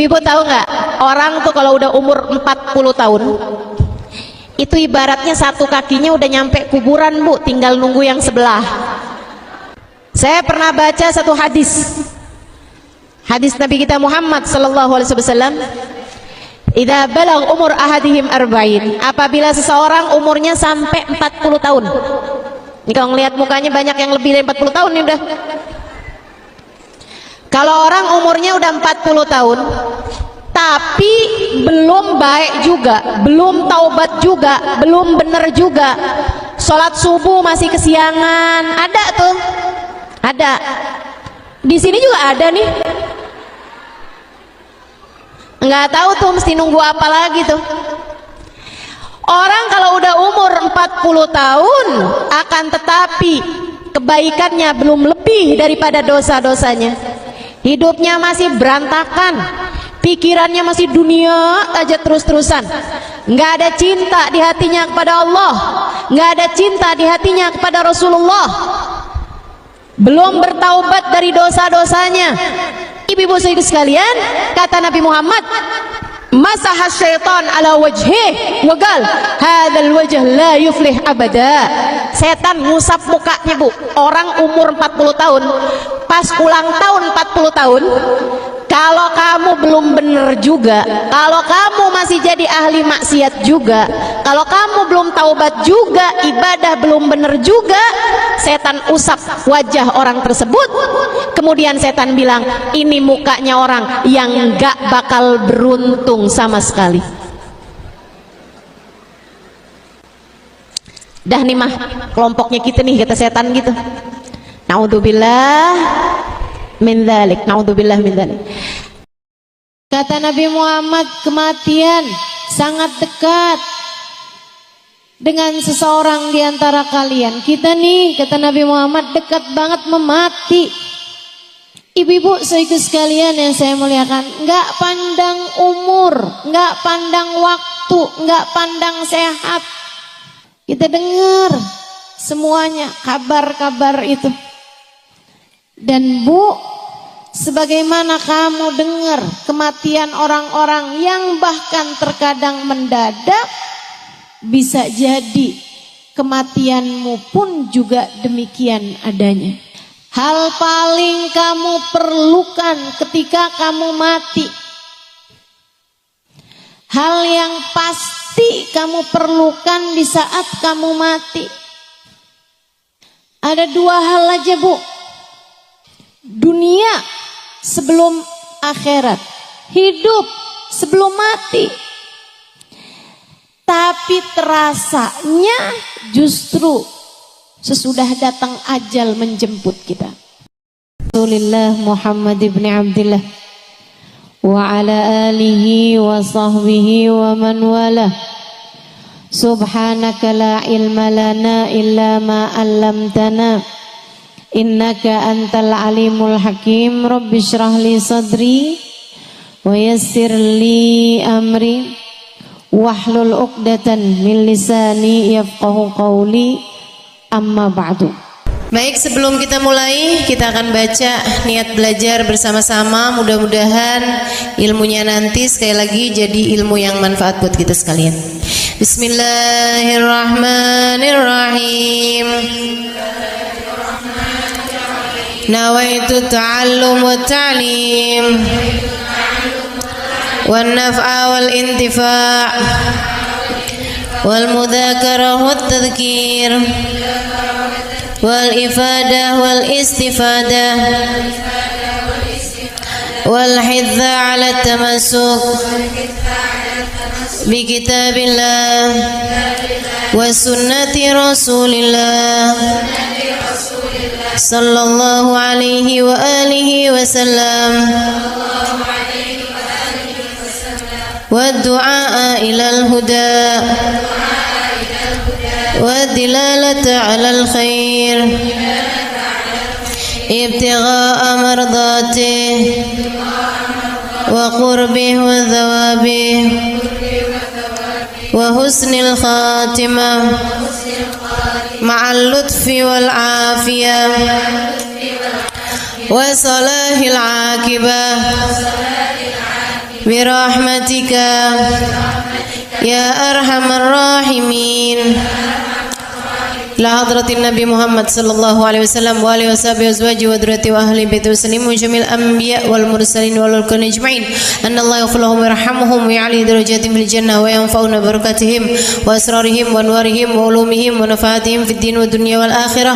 Ibu-ibu tahu nggak, orang tuh kalau udah umur 40 tahun itu ibaratnya satu kakinya udah nyampe kuburan, Bu, tinggal nunggu yang sebelah. Saya pernah baca satu hadis Nabi kita Muhammad sallallahu alaihi wasallam, idza balagh umur ahadihim arba'in, apabila seseorang umurnya sampai 40 tahun. Ini kalau ngelihat mukanya banyak yang lebih dari 40 tahun nih udah. Kalau orang umurnya udah 40 tahun tapi belum baik juga, belum taubat juga, belum bener juga, sholat subuh masih kesiangan, ada tuh, ada di sini juga ada nih, nggak tahu tuh mesti nunggu apa lagi tuh. Orang kalau udah umur 40 tahun akan tetapi kebaikannya belum lebih daripada dosa-dosanya, hidupnya masih berantakan, pikirannya masih dunia aja terus-terusan, nggak ada cinta di hatinya kepada Allah, nggak ada cinta di hatinya kepada Rasulullah, belum bertaubat dari dosa-dosanya. Ibu-ibu sekalian, kata Nabi Muhammad, masaha syaitan ala wajhih wa qal hadzal wajh la yuflih abada. Setan ngusap mukanya, Bu, orang umur 40 tahun pas ulang tahun 40 tahun. Kalau kamu belum bener juga, kalau kamu masih jadi ahli maksiat juga, kalau kamu belum taubat juga, ibadah belum bener juga, setan usap wajah orang tersebut. Kemudian setan bilang, ini mukanya orang yang gak bakal beruntung sama sekali. Dah nih mah kelompoknya kita nih, kata setan gitu. Naudzubillah min dzalik, naudzubillah min dzalik. Kata Nabi Muhammad, kematian sangat dekat dengan seseorang di antara kalian. Kita nih, kata Nabi Muhammad, dekat banget memati. Ibu-ibu sekaligus sekalian yang saya muliakan, nggak pandang umur, nggak pandang waktu, nggak pandang sehat. Kita dengar semuanya kabar-kabar itu. Dan Bu, sebagaimana kamu dengar kematian orang-orang yang bahkan terkadang mendadak, bisa jadi kematianmu pun juga demikian adanya. Hal paling kamu perlukan ketika kamu mati, hal yang pasti kamu perlukan di saat kamu mati, ada dua hal aja, Bu. Dunia sebelum akhirat, hidup sebelum mati. Tapi terasanya justru sesudah datang ajal menjemput kita. Rasulullah Muhammad ibn Abdullah wa ala alihi wa sahbihi wa man wala. Subhanaka la ilma lana illa ma 'allamtana. Innaka antal alimul hakim. Rabbi shrah li sadri wa yassir li amri wahlul 'uqdatan min lisani yafqahu qawli. Amma ba'du. Baik, sebelum kita mulai, kita akan baca niat belajar bersama-sama. Mudah-mudahan ilmunya nanti sekali lagi jadi ilmu yang manfaat buat kita sekalian. Bismillahirrahmanirrahim. Nawaitu ta'allum wa ta'lim wan naf'a wal intifa' wal mudzakarah wat tadhkir wal ifadah wal istifadah wal hidza 'ala tamassuk bi kitabillah wa sunnati rasulillah sallallahu alaihi wa alihi wasallam wa du'a ilal huda wa dilalata alal khair ibtigha'a mardati wa qurbih wa thawabih wa husnil khatimah ma'al lutfi wal afiyah wa salahil akibah برحمتك يا أرحم الراحمين. إلى حضرة النبي محمد صلى الله عليه وسلم وآله وصحبه وأزواجه وذريته وأهل بيته وسلم وجميع الأنبياء والمرسلين والملائكة أجمعين أن الله يغفر لهم ويرحمهم ويعلي درجاتهم في الجنة وينفعنا ببركاتهم وأسرارهم وأنوارهم وعلومهم ونفعاتهم في الدين والدنيا والآخرة.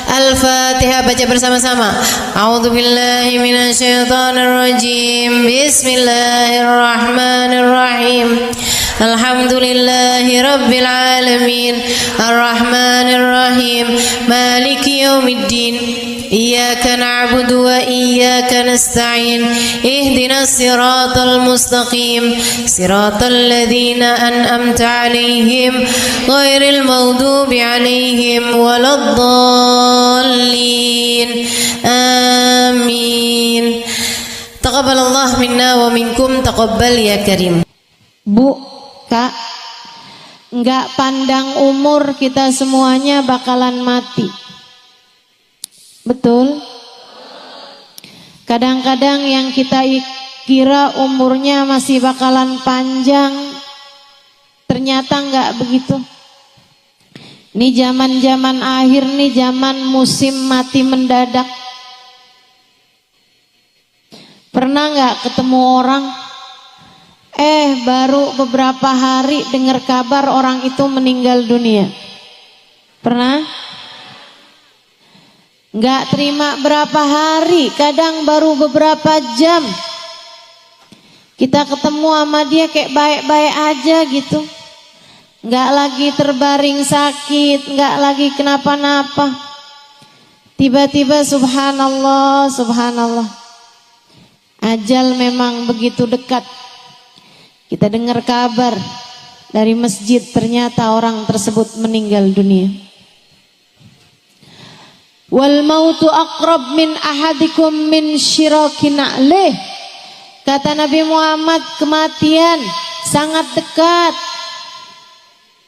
الفاتحة. Baca bersama-sama. A'udzu billahi minasyaitonir rajim. Bismillahirrahmanirrahim. Alhamdulillahi rabbil alamin. Arrahmanir rahim. Maliki yaumiddin. Iyyaka na'budu wa iyyaka nasta'in. Ihdinas siratal mustaqim. Siratal ladzina an'amta 'alaihim ghairil maghdubi 'alaihim waladdallin. Amin. Taqabbalallah minna wa minkum. Taqabbal ya karim. Bu, Kak, nggak pandang umur, kita semuanya bakalan mati. Betul? Kadang-kadang yang kita kira umurnya masih bakalan panjang, ternyata nggak begitu. Ini zaman-zaman akhir nih, zaman musim mati mendadak. Pernah nggak ketemu orang, baru beberapa hari dengar kabar orang itu meninggal dunia? Pernah? Nggak terima berapa hari, kadang baru beberapa jam kita ketemu sama dia kayak baik-baik aja gitu. Nggak lagi terbaring sakit, nggak lagi kenapa-napa. Tiba-tiba subhanallah, subhanallah, ajal memang begitu dekat. Kita dengar kabar dari masjid, ternyata orang tersebut meninggal dunia. Wal mautu aqrab min ahadikum min syirakin na'lih. Kata Nabi Muhammad, kematian sangat dekat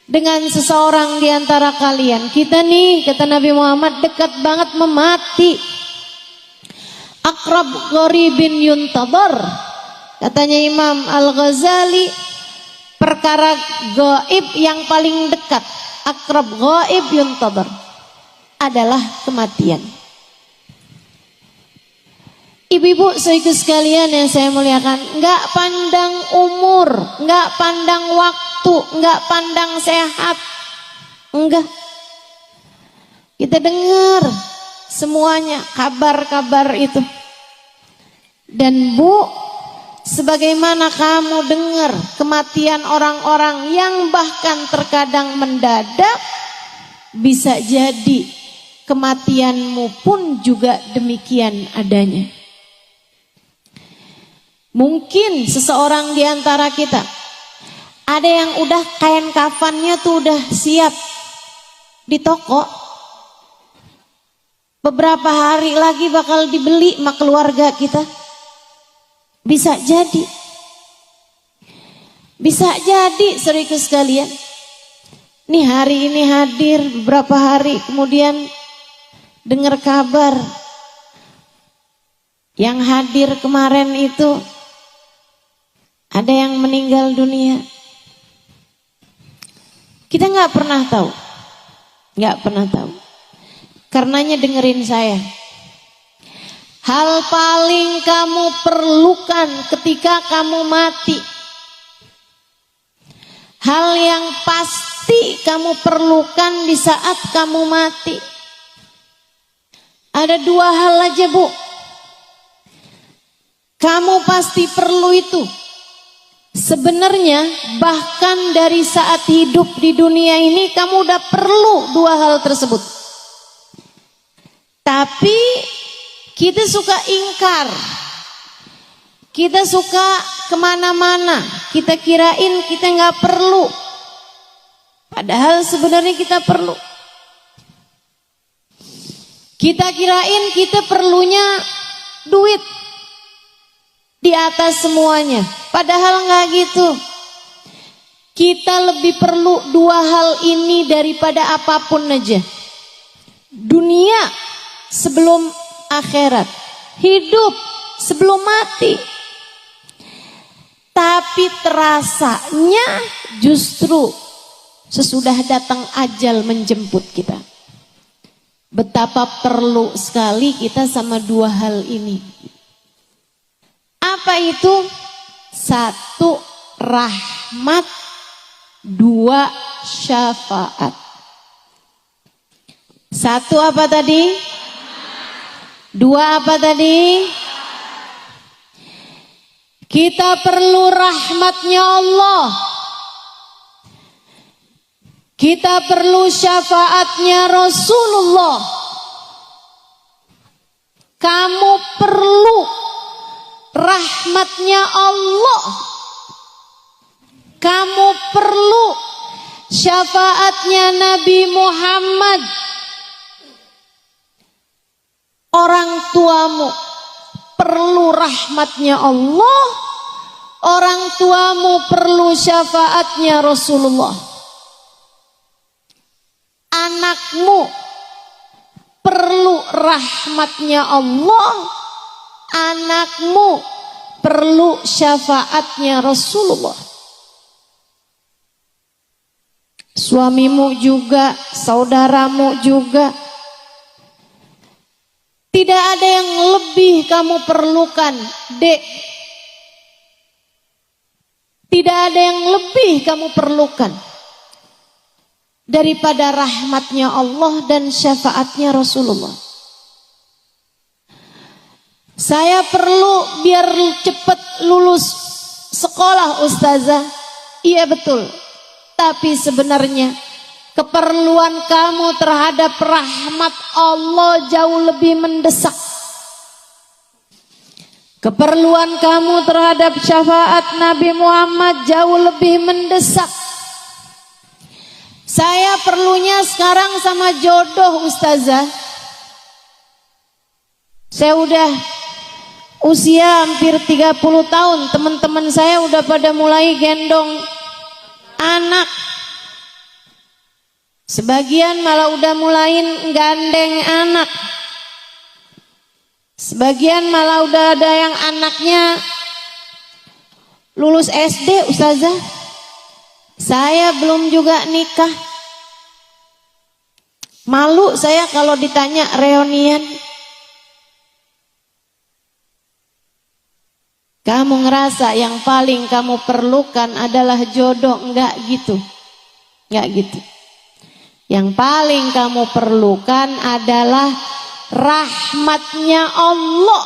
dengan seseorang di antara kalian. Kita nih, kata Nabi Muhammad, dekat banget memati. Aqrab gharibin yuntadhar. Katanya Imam Al-Ghazali, perkara gaib yang paling dekat, akrab gaib yuntadhar, adalah kematian. Ibu-ibu saudaraku sekalian yang saya muliakan, enggak pandang umur, enggak pandang waktu, enggak pandang sehat, enggak. Kita dengar semuanya kabar-kabar itu. Dan Bu, sebagaimana kamu dengar kematian orang-orang yang bahkan terkadang mendadak, bisa jadi kematianmu pun juga demikian adanya. Mungkin seseorang di antara kita, ada yang udah kain kafannya tuh udah siap di toko, beberapa hari lagi bakal dibeli sama keluarga kita. Bisa jadi, bisa jadi saudaraku sekalian, nih hari ini hadir, beberapa hari kemudian dengar kabar yang hadir kemarin itu ada yang meninggal dunia. Kita nggak pernah tahu, nggak pernah tahu. Karenanya dengerin saya. Hal paling kamu perlukan ketika kamu mati, hal yang pasti kamu perlukan di saat kamu mati, ada dua hal aja Bu. Kamu pasti perlu itu. Sebenarnya bahkan dari saat hidup di dunia ini kamu udah perlu dua hal tersebut. Tapi kita suka ingkar, kita suka kemana-mana, kita kirain kita nggak perlu, padahal sebenarnya kita perlu. Kita kirain kita perlunya duit di atas semuanya, padahal nggak gitu. Kita lebih perlu dua hal ini daripada apapun aja. Dunia sebelum akhirat, hidup sebelum mati. Tapi terasanya justru sesudah datang ajal menjemput kita. Betapa perlu sekali kita sama dua hal ini. Apa itu? Satu, rahmat. Dua, syafaat. Satu apa tadi? Dua apa tadi? Kita perlu rahmatnya Allah. Kita perlu syafaatnya Rasulullah. Kamu perlu rahmatnya Allah. Kamu perlu syafaatnya Nabi Muhammad. Orang tuamu perlu rahmatnya Allah. Orang tuamu perlu syafaatnya Rasulullah. Anakmu perlu rahmatnya Allah. Anakmu perlu syafaatnya Rasulullah. Suamimu juga, saudaramu juga. Tidak ada yang lebih kamu perlukan, Dek. Tidak ada yang lebih kamu perlukan daripada rahmatnya Allah dan syafaatnya Rasulullah. Saya perlu biar cepat lulus sekolah, Ustazah. Iya betul. Tapi sebenarnya keperluan kamu terhadap rahmat Allah jauh lebih mendesak. Keperluan kamu terhadap syafaat Nabi Muhammad jauh lebih mendesak. Saya perlunya sekarang sama jodoh, Ustazah. Saya udah usia hampir 30 tahun. Teman-teman saya udah pada mulai gendong anak. Sebagian malah udah mulain gandeng anak. Sebagian malah udah ada yang anaknya lulus SD, Ustazah. Saya belum juga nikah. Malu saya kalau ditanya reunian. Kamu ngerasa yang paling kamu perlukan adalah jodoh? Enggak gitu. Enggak gitu. Yang paling kamu perlukan adalah rahmatnya Allah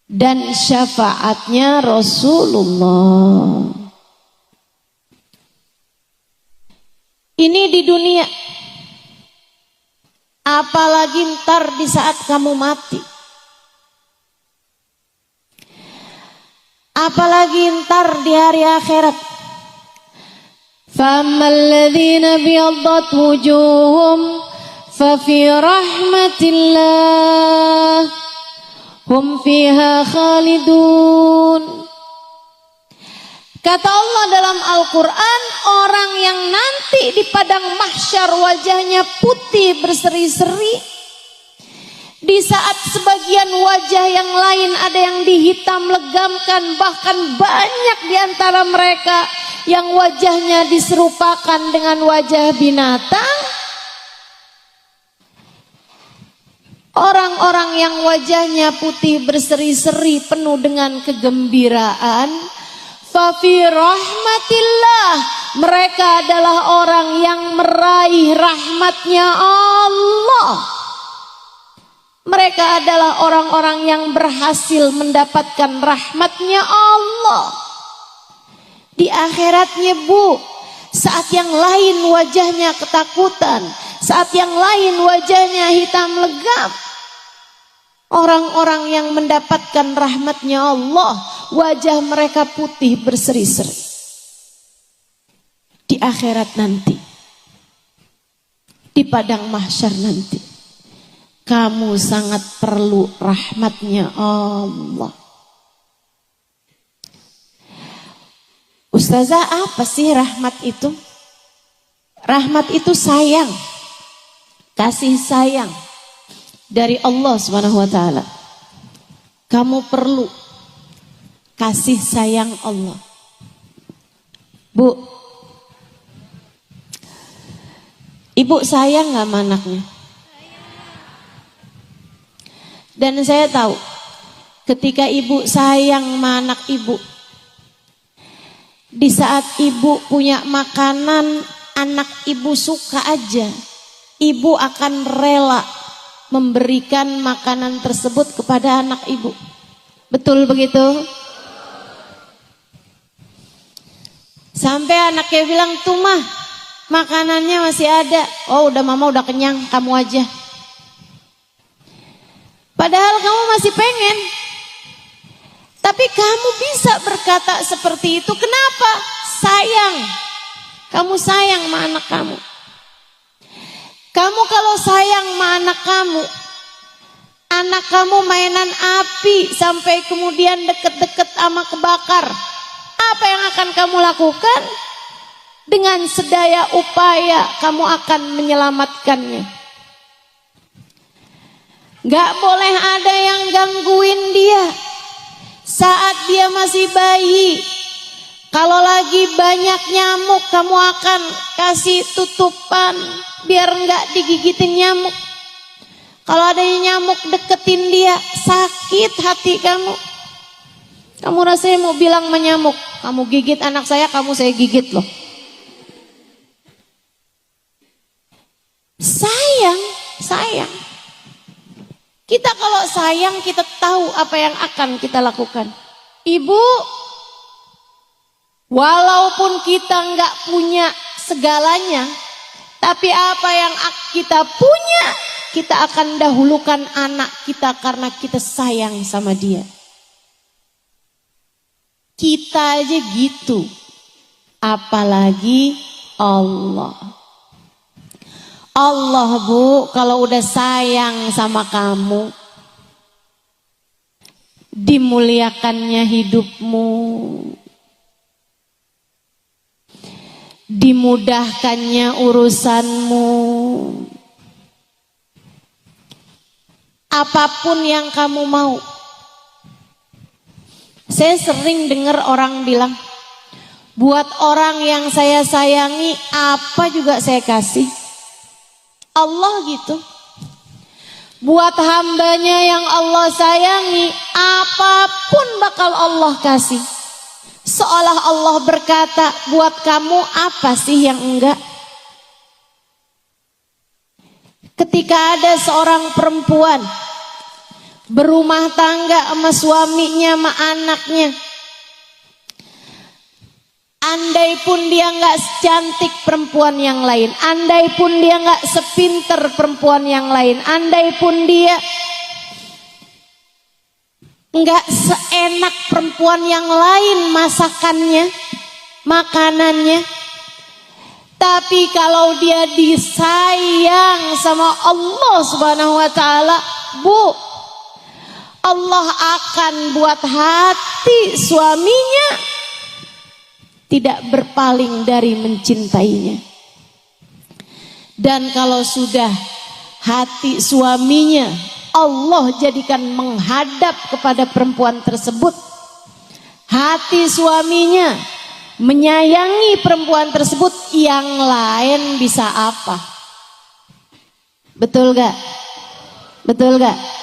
dan syafaatnya Rasulullah. Ini di dunia. Apalagi ntar di saat kamu mati. Apalagi ntar di hari akhirat. فَأَمَّا الَّذِينَ ابْيَضَّتْ وُجُوهُهُمْ فَفِي رَحْمَةِ اللَّهِ هُمْ فِيهَا خَالِدُونَ. Kata Allah dalam Al-Quran, orang yang nanti di padang mahsyar wajahnya putih berseri-seri, di saat sebagian wajah yang lain ada yang dihitam legamkan, bahkan banyak di antara mereka yang wajahnya diserupakan dengan wajah binatang. Orang-orang yang wajahnya putih berseri-seri penuh dengan kegembiraan, fa fi rahmatillah, mereka adalah orang yang meraih rahmatnya Allah. Mereka adalah orang-orang yang berhasil mendapatkan rahmatnya Allah. Di akhiratnya, Bu, saat yang lain wajahnya ketakutan, saat yang lain wajahnya hitam legam, orang-orang yang mendapatkan rahmatnya Allah, wajah mereka putih berseri-seri. Di akhirat nanti, di padang mahsyar nanti, kamu sangat perlu rahmatnya Allah. Ustazah, apa sih rahmat itu? Rahmat itu sayang, kasih sayang dari Allah Subhanahu wa taala. Kamu perlu kasih sayang Allah. Bu, ibu sayang gak sama anaknya? Dan saya tahu ketika ibu sayang sama anak ibu, di saat ibu punya makanan anak ibu suka aja, ibu akan rela memberikan makanan tersebut kepada anak ibu. Betul begitu? Sampai anaknya bilang, tuh mah makanannya masih ada. Oh udah mama udah kenyang, kamu aja. Padahal kamu masih pengen. Tapi kamu bisa berkata seperti itu. Kenapa? Sayang. Kamu sayang sama anak kamu. Kamu kalau sayang sama anak kamu mainan api sampai kemudian deket-deket sama kebakar. Apa yang akan kamu lakukan? Dengan sedaya upaya kamu akan menyelamatkannya. Gak boleh ada yang gangguin dia saat dia masih bayi. Kalau lagi banyak nyamuk, kamu akan kasih tutupan biar gak digigitin nyamuk. Kalau ada nyamuk deketin dia, sakit hati kamu. Kamu rasanya mau bilang menyamuk, kamu gigit anak saya, kamu saya gigit loh. Sayang. Kita kalau sayang, kita tahu apa yang akan kita lakukan. Ibu, walaupun kita nggak punya segalanya, tapi apa yang kita punya, kita akan dahulukan anak kita karena kita sayang sama dia. Kita aja gitu, apalagi Allah. Allah bu, kalau udah sayang sama kamu, dimuliakannya hidupmu, dimudahkannya urusanmu. Apapun yang kamu mau. Saya sering dengar orang bilang, buat orang yang saya sayangi apa juga saya kasih. Allah gitu. Buat hambanya yang Allah sayangi, apapun bakal Allah kasih. Seolah Allah berkata, buat kamu apa sih yang enggak? Ketika ada seorang perempuan berumah tangga sama suaminya, sama anaknya, andai pun dia nggak secantik perempuan yang lain, andai pun dia nggak sepinter perempuan yang lain, andai pun dia nggak seenak perempuan yang lain masakannya, makanannya, tapi kalau dia disayang sama Allah Subhanahu wa taala, bu, Allah akan buat hati suaminya tidak berpaling dari mencintainya. Dan kalau sudah hati suaminya Allah jadikan menghadap kepada perempuan tersebut, hati suaminya menyayangi perempuan tersebut, yang lain bisa apa? Betul gak? Betul gak?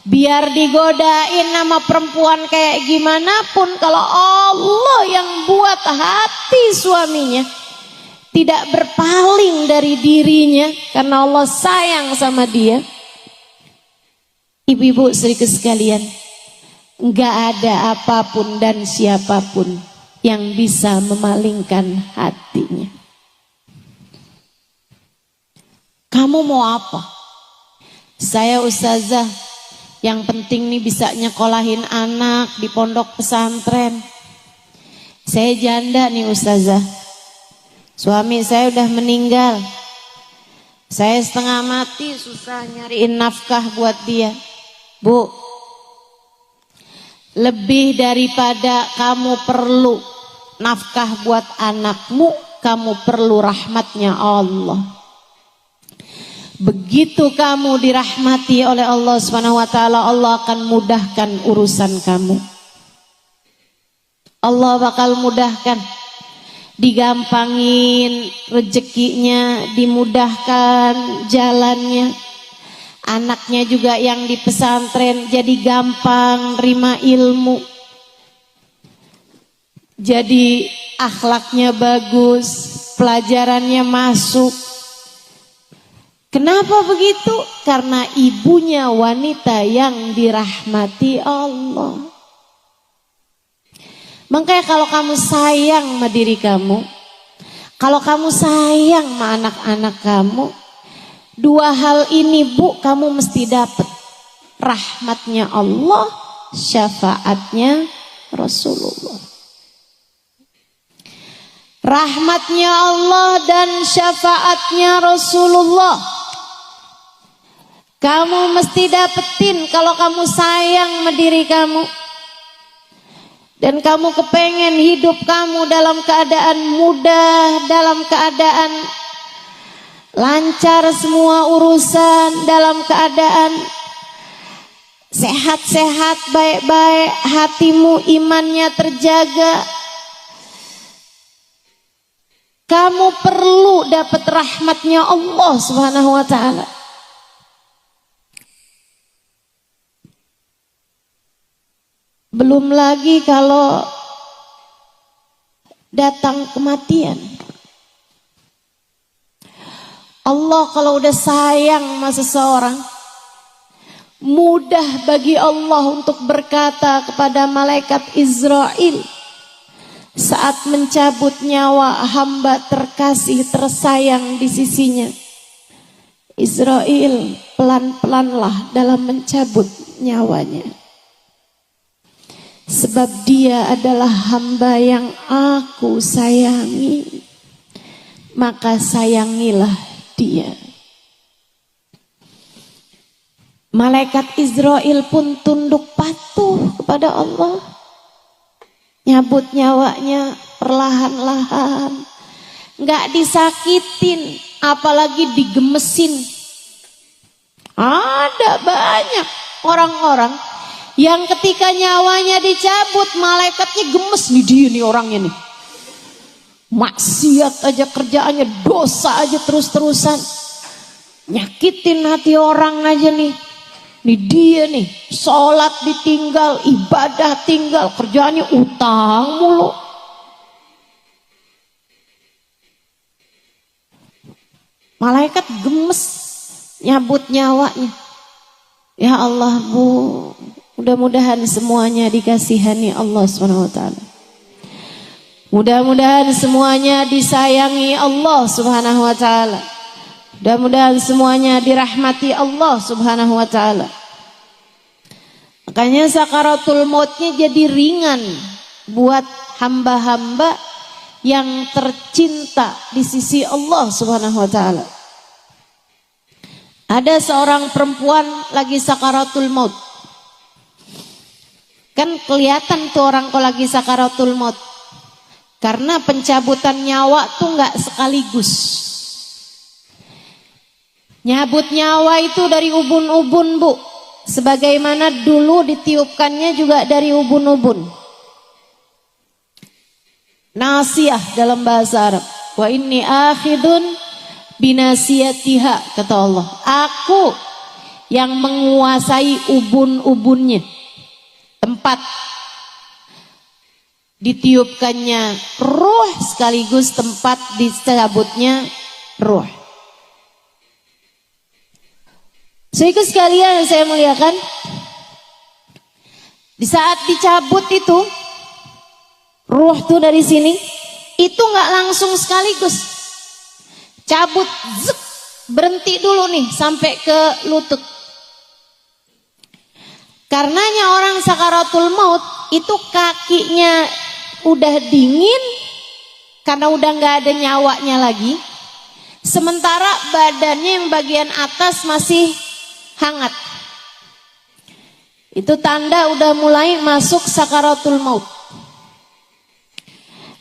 Biar digodain nama perempuan kayak gimana pun, kalau Allah yang buat hati suaminya tidak berpaling dari dirinya karena Allah sayang sama dia. Ibu-ibu saudaraku sekalian, enggak ada apapun dan siapapun yang bisa memalingkan hatinya. Kamu mau apa? Saya ustazah, yang penting nih bisa nyekolahin anak di pondok pesantren. Saya janda nih ustazah, suami saya udah meninggal, saya setengah mati susah nyariin nafkah buat dia. Bu, lebih daripada kamu perlu nafkah buat anakmu, kamu perlu rahmatnya Allah. Begitu kamu dirahmati oleh Allah Subhanahu wa taala, Allah akan mudahkan urusan kamu. Allah bakal mudahkan, digampangin rezekinya, dimudahkan jalannya. Anaknya juga yang di pesantren jadi gampang terima ilmu, jadi akhlaknya bagus, pelajarannya masuk. Kenapa begitu? Karena ibunya wanita yang dirahmati Allah. Makanya kalau kamu sayang sama diri kamu, kalau kamu sayang sama anak-anak kamu, dua hal ini Bu, kamu mesti dapat. Rahmatnya Allah, syafaatnya Rasulullah. Rahmatnya Allah dan syafaatnya Rasulullah kamu mesti dapetin kalau kamu sayang sama diri kamu. Dan kamu kepengen hidup kamu dalam keadaan mudah, dalam keadaan lancar semua urusan, dalam keadaan sehat-sehat, baik-baik, hatimu imannya terjaga. Kamu perlu dapat rahmatnya Allah Subhanahu wa ta'ala. Belum lagi kalau datang kematian. Allah kalau udah sayang sama seseorang, mudah bagi Allah untuk berkata kepada malaikat Israel saat mencabut nyawa hamba terkasih tersayang di sisinya. Israel, pelan-pelanlah dalam mencabut nyawanya. Sebab dia adalah hamba yang aku sayangi, maka sayangilah dia. Malaikat Israel pun tunduk patuh kepada Allah, nyabut nyawanya perlahan-lahan, nggak disakitin, apalagi digemesin. Ada banyak orang-orang yang ketika nyawanya dicabut, malaikatnya gemes, nih dia nih orangnya nih, maksiat aja kerjaannya, dosa aja terus-terusan, nyakitin hati orang aja nih dia nih, sholat ditinggal, ibadah tinggal, kerjaannya utang mulu. Malaikat gemes nyabut nyawanya. Ya Allah Bu, mudah-mudahan semuanya dikasihani Allah SWT. Mudah-mudahan semuanya disayangi Allah Subhanahu wa ta'ala. Mudah-mudahan semuanya dirahmati Allah Subhanahu wa ta'ala. Makanya sakaratul mautnya jadi ringan buat hamba-hamba yang tercinta di sisi Allah Subhanahu wa ta'ala. Ada seorang perempuan lagi sakaratul maut. Kan kelihatan tuh orang kalau lagi sakaratul maut. Karena pencabutan nyawa tuh nggak sekaligus. Nyabut nyawa itu dari ubun-ubun Bu. Sebagaimana dulu ditiupkannya juga dari ubun-ubun. Nasiyah dalam bahasa Arab. Wa inni akhidun binasiyatiha, kata Allah. Aku yang menguasai ubun-ubunnya. Tempat ditiupkannya ruh sekaligus tempat dicabutnya ruh. Saudara sekalian yang saya muliakan, di saat dicabut itu ruh tuh dari sini, itu nggak langsung sekaligus. Cabut, zek, berhenti dulu nih sampai ke lutut. Karenanya orang sakaratul maut itu kakinya udah dingin karena udah nggak ada nyawanya lagi. Sementara badannya yang bagian atas masih hangat. Itu tanda udah mulai masuk sakaratul maut.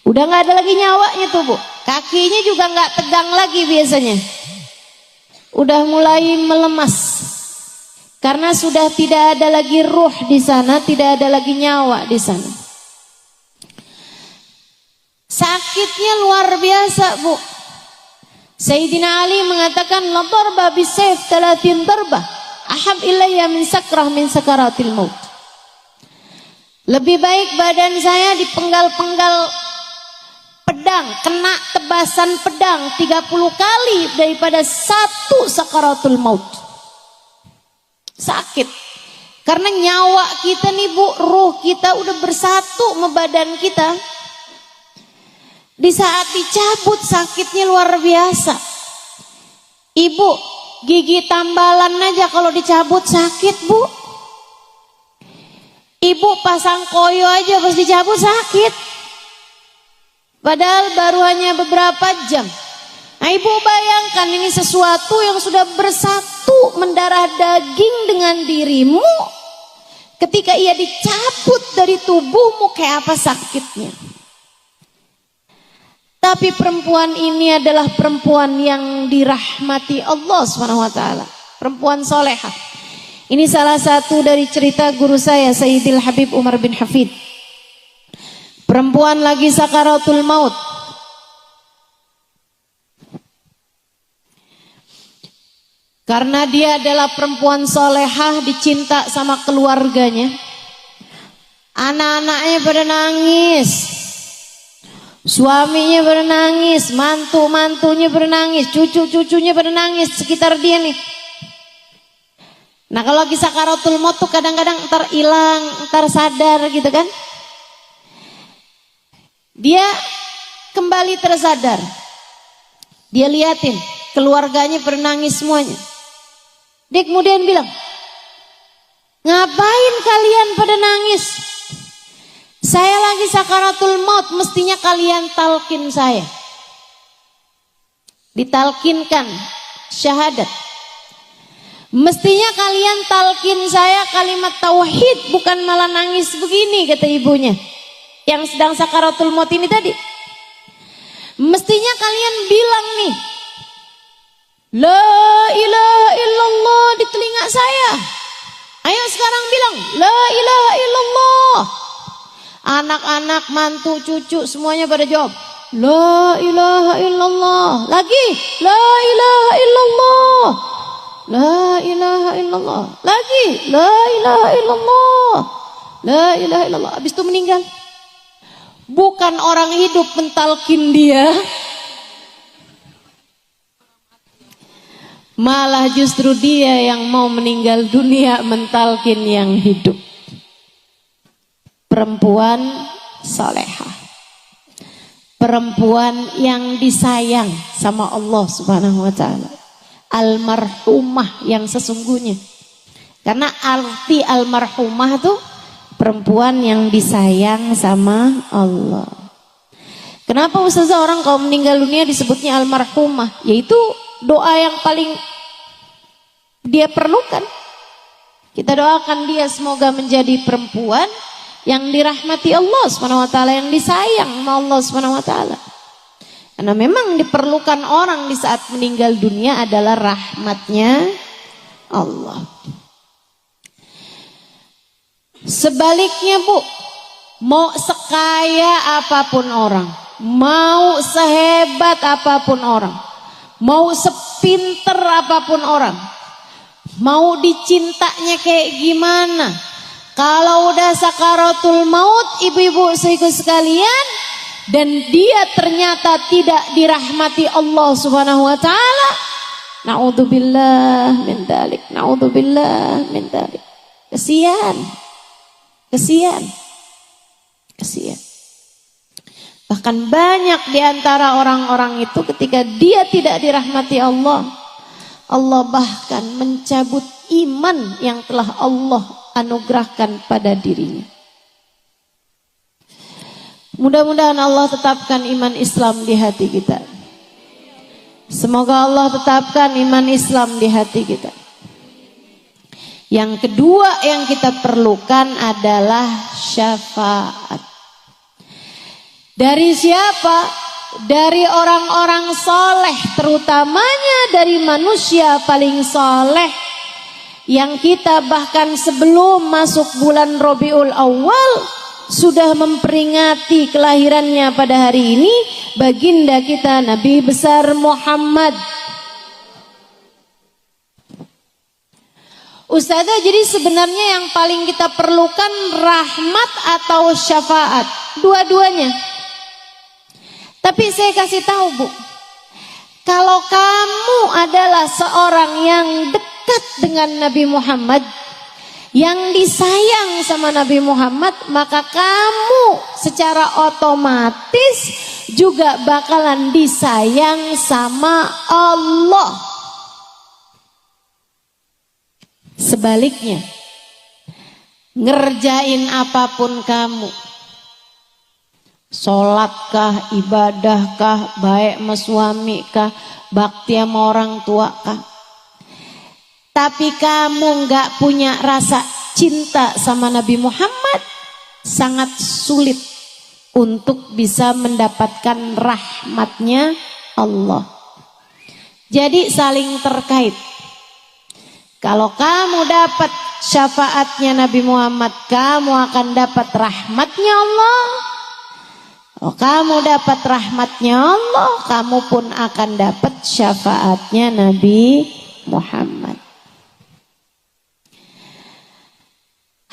Udah nggak ada lagi nyawanya tuh Bu. Kakinya juga nggak tegang lagi biasanya. Udah mulai melemas. Karena sudah tidak ada lagi ruh di sana, tidak ada lagi nyawa di sana. Sakitnya luar biasa, Bu. Sayyidina Ali mengatakan la darba bisayf 30 darbah ahab ilayya min sakaratil maut. Lebih baik badan saya dipenggal-penggal pedang, kena tebasan pedang 30 kali daripada satu sakaratul maut. Sakit. Karena nyawa kita nih, Bu, ruh kita udah bersatu sama badan kita. Di saat dicabut sakitnya luar biasa. Ibu, gigi tambalan aja kalau dicabut sakit, Bu. Ibu pasang koyo aja pas dicabut sakit. Padahal baru hanya beberapa jam. Nah, Ibu bayangkan ini sesuatu yang sudah bersatu mendarah daging dengan dirimu. Ketika ia dicabut dari tubuhmu, kayak apa sakitnya. Tapi perempuan ini adalah perempuan yang dirahmati Allah SWT. Perempuan solehah. Ini salah satu dari cerita guru saya, Sayyidil Habib Umar bin Hafid. Perempuan lagi sakaratul maut. Karena dia adalah perempuan solehah, dicinta sama keluarganya. Anak-anaknya pada nangis. Suaminya pada nangis, mantu-mantunya pada nangis, cucu-cucunya pada nangis sekitar dia nih. Nah, kalau lagi sakaratul maut tuh kadang-kadang ntar hilang, ntar sadar gitu kan. Dia kembali tersadar. Dia liatin keluarganya pada nangis semuanya. Dia kemudian bilang, ngapain kalian pada nangis? Saya lagi sakaratul maut, mestinya kalian talkin saya. Ditalkinkan syahadat. Mestinya kalian talkin saya kalimat tauhid, bukan malah nangis begini, kata ibunya. Yang sedang sakaratul maut ini tadi. Mestinya kalian bilang nih, la ilaha illallah di telinga saya. Ayo sekarang bilang, la ilaha illallah. Anak-anak, mantu, cucu semuanya pada jawab, la ilaha illallah. Lagi, la ilaha illallah. La ilaha illallah. Lagi, la ilaha illallah. La ilaha illallah. Habis itu meninggal. Bukan orang hidup mentalkin dia, malah justru dia yang mau meninggal dunia mentalkin yang hidup. Perempuan salehah, perempuan yang disayang sama Allah Subhanahu wa taala, almarhumah yang sesungguhnya. Karena arti almarhumah tuh perempuan yang disayang sama Allah. Kenapa Ustazah orang kalau meninggal dunia disebutnya almarhumah? Yaitu doa yang paling dia perlukan. Kita doakan dia semoga menjadi perempuan yang dirahmati Allah SWT, yang disayang sama Allah SWT. Karena memang diperlukan orang di saat meninggal dunia adalah rahmatnya Allah. Sebaliknya, Bu, mau sekaya apapun orang, mau sehebat apapun orang, mau sepinter apapun orang, mau dicintanya kayak gimana, kalau udah sakaratul maut, ibu-ibu saudaraku sekalian, dan dia ternyata tidak dirahmati Allah Subhanahu wa taala, naudzubillah min dzalik, naudzubillah min dzalik. Kesian. Bahkan banyak di antara orang-orang itu ketika dia tidak dirahmati Allah, Allah bahkan mencabut iman yang telah Allah anugerahkan pada dirinya. Mudah-mudahan Allah tetapkan iman Islam di hati kita. Semoga Allah tetapkan iman Islam di hati kita. Yang kedua yang kita perlukan adalah syafaat. Dari siapa? Dari orang-orang soleh, terutamanya dari manusia paling soleh, yang kita bahkan sebelum masuk bulan Rabiul Awal sudah memperingati kelahirannya pada hari ini, baginda kita Nabi besar Muhammad. Ustazah, jadi sebenarnya yang paling kita perlukan rahmat atau syafaat? Dua-duanya. Tapi saya kasih tahu Bu, kalau kamu adalah seorang yang dekat dengan Nabi Muhammad, yang disayang sama Nabi Muhammad, maka kamu secara otomatis juga bakalan disayang sama Allah. Sebaliknya, ngerjain apapun kamu, sholatkah, ibadahkah, baik sama suami kah, bakti sama orang tua kah, tapi kamu nggak punya rasa cinta sama Nabi Muhammad, sangat sulit untuk bisa mendapatkan rahmatnya Allah. Jadi saling terkait. Kalau kamu dapat syafaatnya Nabi Muhammad, kamu akan dapat rahmatnya Allah. Kalau kamu dapat rahmatnya Allah, kamu pun akan dapat syafaatnya Nabi Muhammad.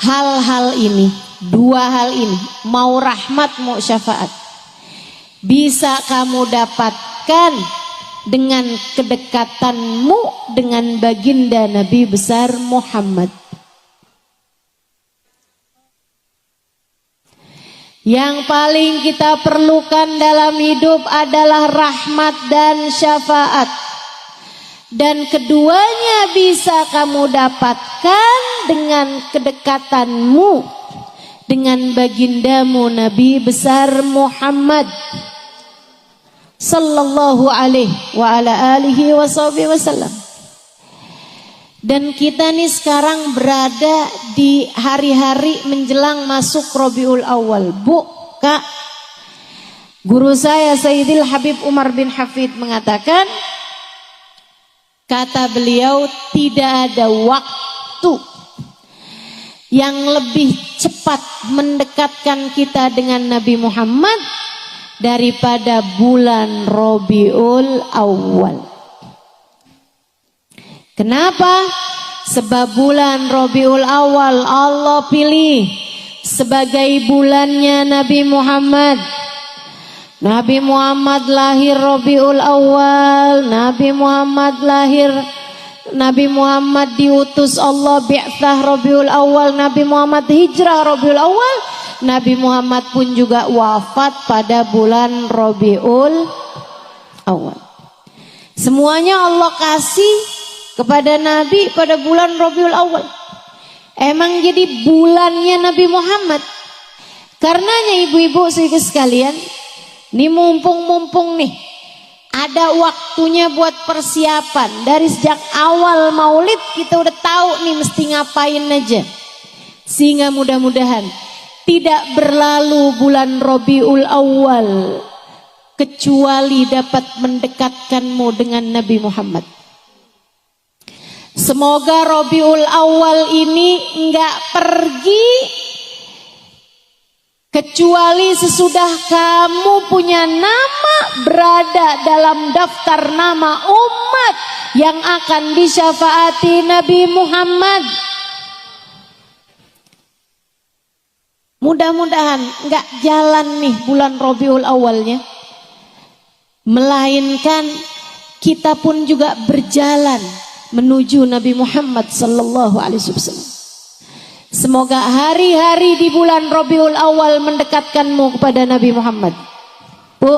Hal-hal ini, dua hal ini, mau rahmat mau syafaat, bisa kamu dapatkan dengan kedekatanmu dengan baginda Nabi besar Muhammad. Yang paling kita perlukan dalam hidup adalah rahmat dan syafaat. Dan keduanya bisa kamu dapatkan dengan kedekatanmu dengan bagindamu Nabi besar Muhammad sallallahu alaihi wa ala alihi wasallam. Dan kita nih sekarang berada di hari-hari menjelang masuk Rabiul Awal. Bu, Kak, guru saya Sayyidil Habib Umar bin Hafid mengatakan, kata beliau, tidak ada waktu yang lebih cepat mendekatkan kita dengan Nabi Muhammad daripada bulan Rabiul Awal. Kenapa? Sebab bulan Rabiul Awal Allah pilih sebagai bulannya Nabi Muhammad. Nabi Muhammad lahir Rabiul Awal, Nabi Muhammad diutus Allah bi'tsah Rabiul Awal, Nabi Muhammad hijrah Rabiul Awal, Nabi Muhammad pun juga wafat pada bulan Rabiul Awal. Semuanya Allah kasih kepada Nabi pada bulan Rabiul Awal. Emang jadi bulannya Nabi Muhammad. Karenanya ibu-ibu sekalian, nih mumpung nih ada waktunya buat persiapan. Dari sejak awal maulid kita udah tahu nih mesti ngapain aja, sehingga mudah-mudahan tidak berlalu bulan Rabiul Awal kecuali dapat mendekatkanmu dengan Nabi Muhammad. Semoga Rabiul Awal ini enggak pergi kecuali sesudah kamu punya nama berada dalam daftar nama umat yang akan disyafaati Nabi Muhammad. Mudah-mudahan enggak jalan nih bulan Rabiul Awalnya, melainkan kita pun juga berjalan menuju Nabi Muhammad sallallahu alaihi wasallam. Semoga hari-hari di bulan Rabiul Awal mendekatkanmu kepada Nabi Muhammad. Bu,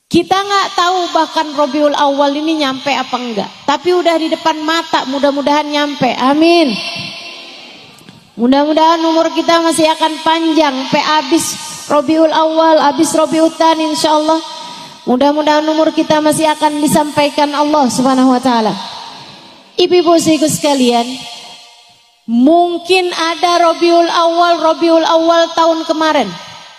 kita nggak tahu bahkan Rabiul Awal ini nyampe apa enggak, tapi udah di depan mata, mudah-mudahan nyampe. Amin. Mudah-mudahan umur kita masih akan panjang sampai habis Rabiul Awal, habis Rabiul Tsani insyaallah. Mudah-mudahan umur kita masih akan disampaikan Allah Subhanahu wa taala. Ibu-ibu sekalian, mungkin ada Rabiul Awal tahun kemarin.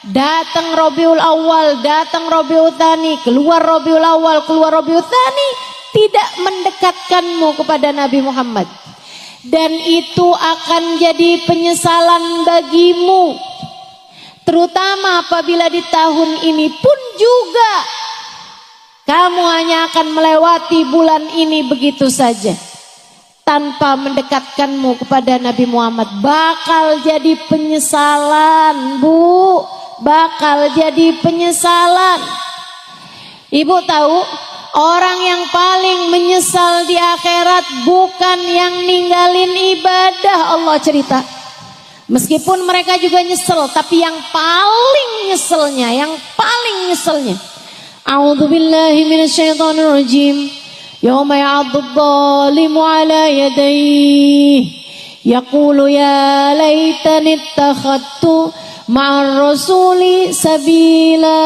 Datang Rabiul Awal, datang Rabiul Tsani, keluar Rabiul Awal, keluar Rabiul Tsani, tidak mendekatkanmu kepada Nabi Muhammad. dan itu akan jadi penyesalan bagimu, terutama apabila di tahun ini pun juga kamu hanya akan melewati bulan ini begitu saja tanpa mendekatkanmu kepada Nabi Muhammad. Bakal jadi penyesalan, Bu, bakal jadi penyesalan. Ibu tahu, orang yang paling menyesal di akhirat bukan yang ninggalin ibadah, Allah cerita. Meskipun mereka juga nyesel, tapi yang paling nyeselnya, A'udzu billahi minasyaitonir rajim. Yauma ya'addu adh-dhalimu 'ala yadayhi yaqulu ya laitani ittakhadtu ma'ar rasuli sabila.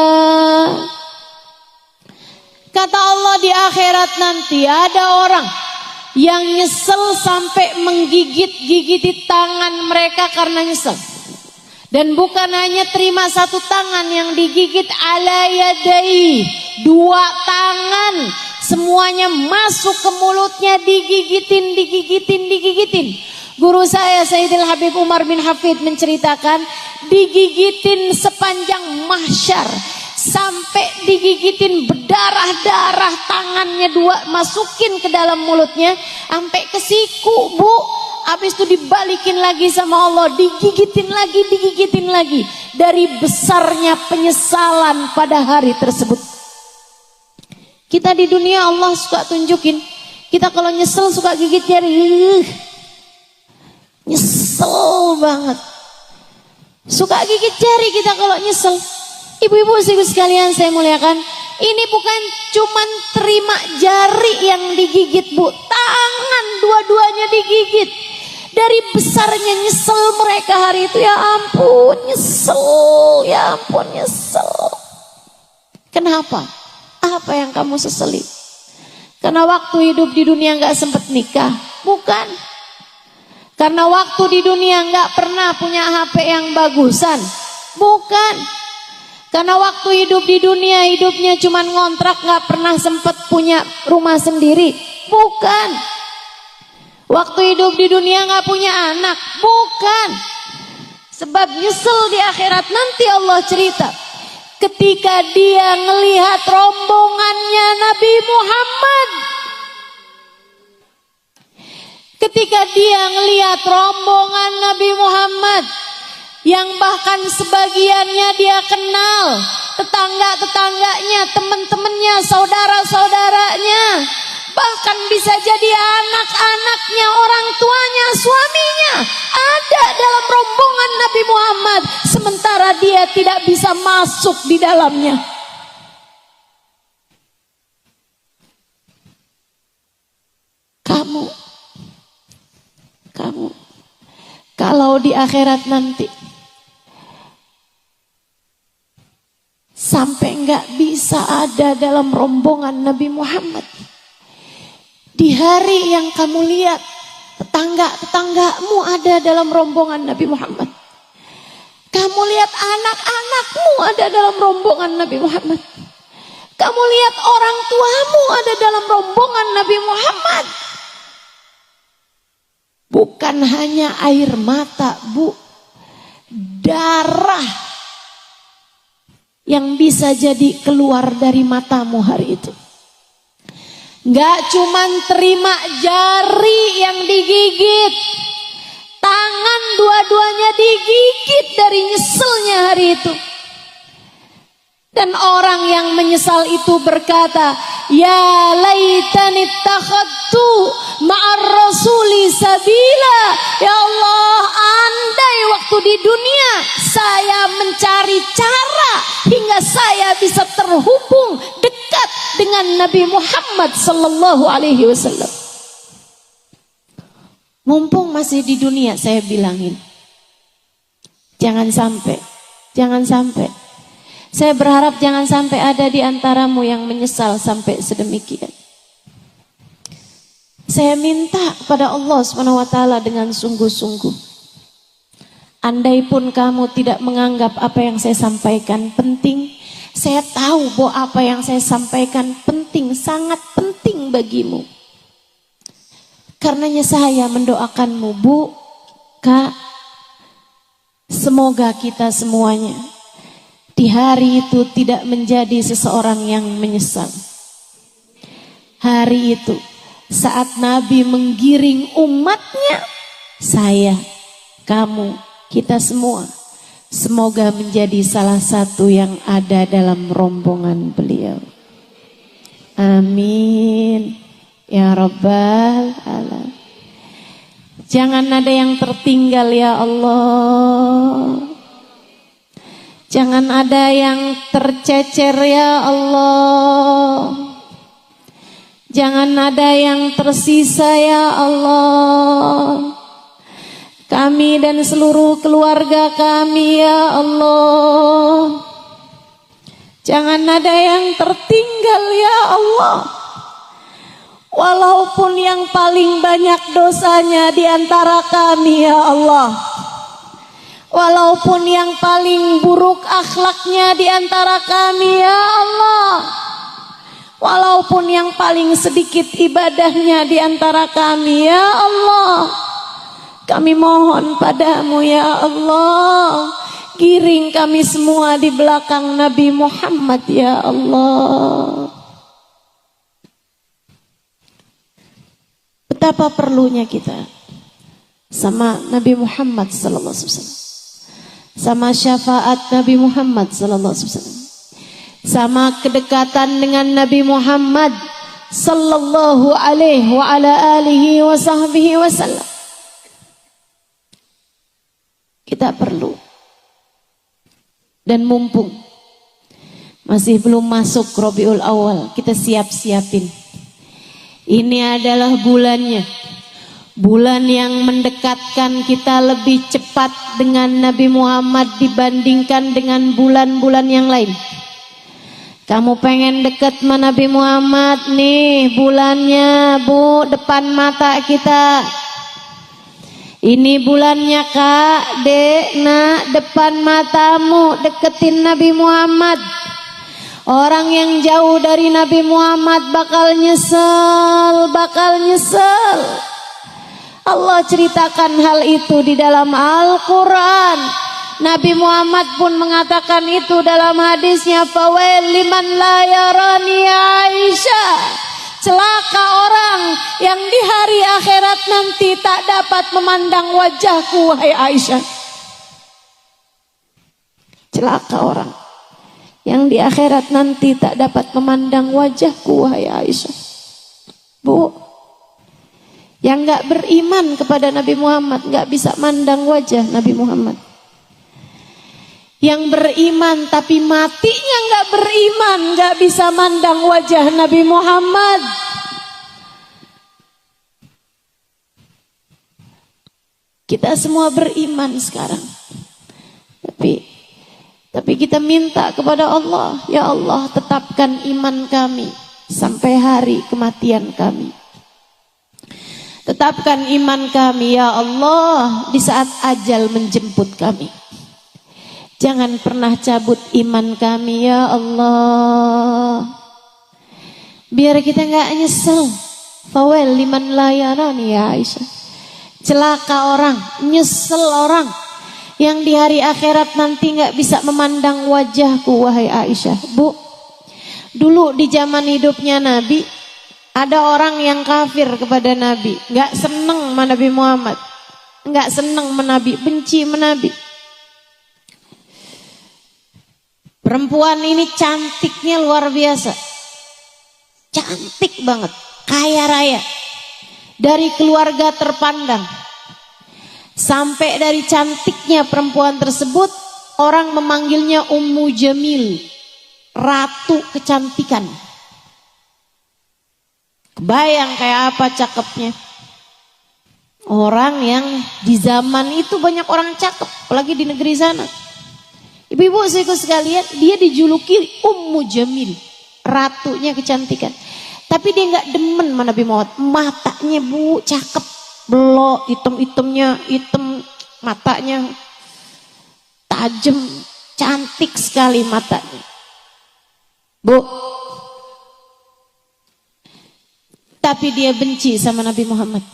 Kata Allah, di akhirat nanti ada orang yang nyesel sampai menggigit-gigiti tangan mereka karena nyesel. Dan bukan hanya terima satu tangan yang digigit, ala yadai, dua tangan semuanya masuk ke mulutnya, digigitin. Guru saya Sayyidil Habib Umar bin Hafid menceritakan, digigitin sepanjang mahsyar, sampai digigitin berdarah-darah, tangannya dua masukin ke dalam mulutnya sampai ke siku, Bu. Habis itu dibalikin lagi sama Allah, digigitin lagi dari besarnya penyesalan pada hari tersebut. Kita di dunia Allah suka tunjukin, kita kalau nyesel suka gigit jari, nyesel banget, suka gigit jari kita kalau nyesel. Ibu-ibu sekalian saya muliakan, ini bukan cuman terima jari yang digigit, Bu, tangan dua-duanya digigit. Dari besarnya nyesel mereka hari itu, ya ampun nyesel. Kenapa? Apa yang kamu sesali? Karena waktu hidup di dunia nggak sempat nikah? Bukan. Karena waktu di dunia nggak pernah punya HP yang bagusan? Bukan. Karena waktu hidup di dunia hidupnya cuma ngontrak, nggak pernah sempat punya rumah sendiri? Bukan. Waktu hidup di dunia nggak punya anak? Bukan. Sebab nyesel di akhirat nanti Allah cerita, ketika dia ngelihat rombongannya Nabi Muhammad, ketika dia ngelihat rombongan Nabi Muhammad yang bahkan sebagiannya dia kenal, tetangga-tetangganya, teman-temannya, saudara-saudaranya, bahkan bisa jadi anak-anaknya, orang tuanya, suaminya ada dalam rombongan Nabi Muhammad, sementara dia tidak bisa masuk di dalamnya. Kamu kalau di akhirat nanti sampai nggak bisa ada dalam rombongan Nabi Muhammad, di hari yang kamu lihat tetanggamu ada dalam rombongan Nabi Muhammad, kamu lihat anak-anakmu ada dalam rombongan Nabi Muhammad, kamu lihat orang tuamu ada dalam rombongan Nabi Muhammad, bukan hanya air mata, Bu, darah yang bisa jadi keluar dari matamu hari itu. Gak cuman terima jari yang digigit, tangan dua-duanya digigit dari nyeselnya hari itu. Dan orang yang menyesal itu berkata, ya laitani ittakhadtu ma'ar rasuli sabila. Ya Allah, andai waktu di dunia saya mencari cara hingga saya bisa terhubung dekat dengan Nabi Muhammad sallallahu alaihi wasallam. Mumpung masih di dunia, saya bilangin, jangan sampai. Saya berharap jangan sampai ada di antaramu yang menyesal sampai sedemikian. Saya minta kepada Allah SWT dengan sungguh-sungguh, andai pun kamu tidak menganggap apa yang saya sampaikan penting, saya tahu bahwa apa yang saya sampaikan penting, sangat penting bagimu. Karenanya saya mendoakanmu, Bu, Kak, semoga kita semuanya di hari itu tidak menjadi seseorang yang menyesal. Hari itu saat Nabi menggiring umatnya, saya, kamu, kita semua semoga menjadi salah satu yang ada dalam rombongan beliau. Amin ya Rabbal Alamin. Jangan ada yang tertinggal ya Allah. Jangan ada yang tercecer ya Allah. Jangan ada yang tersisa ya Allah. Kami dan seluruh keluarga kami ya Allah. Jangan ada yang tertinggal ya Allah. Walaupun yang paling banyak dosanya di antara kami ya Allah. Walaupun yang paling buruk akhlaknya di antara kami ya Allah. Walaupun yang paling sedikit ibadahnya di antara kami ya Allah. Kami mohon padamu ya Allah, giring kami semua di belakang Nabi Muhammad ya Allah. Betapa perlunya kita sama Nabi Muhammad sallallahu alaihi wasallam, sama syafaat Nabi Muhammad sallallahu alaihi wasallam, sama kedekatan dengan Nabi Muhammad sallallahu alaihi wa ala alihi wa sahbihi wasallam. Kita perlu. Dan mumpung masih belum masuk Rabiul Awal, kita siap-siapin. Ini adalah bulannya. Bulan yang mendekatkan kita lebih cepat dengan Nabi Muhammad dibandingkan dengan bulan-bulan yang lain. Kamu pengen dekat sama Nabi Muhammad, nih bulannya, Bu, depan mata kita. Ini bulannya Kak, Dek, Nak, depan matamu, deketin Nabi Muhammad. Orang yang jauh dari Nabi Muhammad bakal nyesel, bakal nyesel. Allah ceritakan hal itu di dalam Al-Quran. Nabi Muhammad pun mengatakan itu dalam hadisnya, fawail liman la yarani Aisyah. Celaka orang yang di hari akhirat nanti tak dapat memandang wajahku, wahai Aisyah. Celaka orang yang di akhirat nanti tak dapat memandang wajahku, wahai Aisyah. Bu, yang gak beriman kepada Nabi Muhammad gak bisa mandang wajah Nabi Muhammad. Yang beriman tapi matinya gak beriman gak bisa mandang wajah Nabi Muhammad. Kita semua beriman sekarang, tapi kita minta kepada Allah, ya Allah tetapkan iman kami sampai hari kematian kami. Tetapkan iman kami ya Allah di saat ajal menjemput kami. Jangan pernah cabut iman kami ya Allah. Biar kita gak nyesel. Fawel liman layarani ya Aisyah. Celaka orang, nyesel orang yang di hari akhirat nanti gak bisa memandang wajahku, wahai Aisyah. Bu, dulu di zaman hidupnya Nabi ada orang yang kafir kepada Nabi, gak seneng sama Nabi Muhammad, gak seneng sama Nabi, benci sama Nabi. Perempuan ini cantiknya luar biasa. Cantik banget, kaya raya. Dari keluarga terpandang. Sampai dari cantiknya perempuan tersebut, orang memanggilnya Ummu Jamil, ratu kecantikan. Kebayang kayak apa cakepnya. Orang yang di zaman itu banyak orang cakep, apalagi di negeri sana. Ibu-ibu saudaraku sekalian, dia dijuluki Ummu Jamil, ratunya kecantikan. Tapi dia nggak demen sama Nabi Muhammad. Matanya Bu cakep, belok, hitam-hitamnya, hitam, matanya tajam, cantik sekali matanya. Bu, tapi dia benci sama Nabi Muhammad.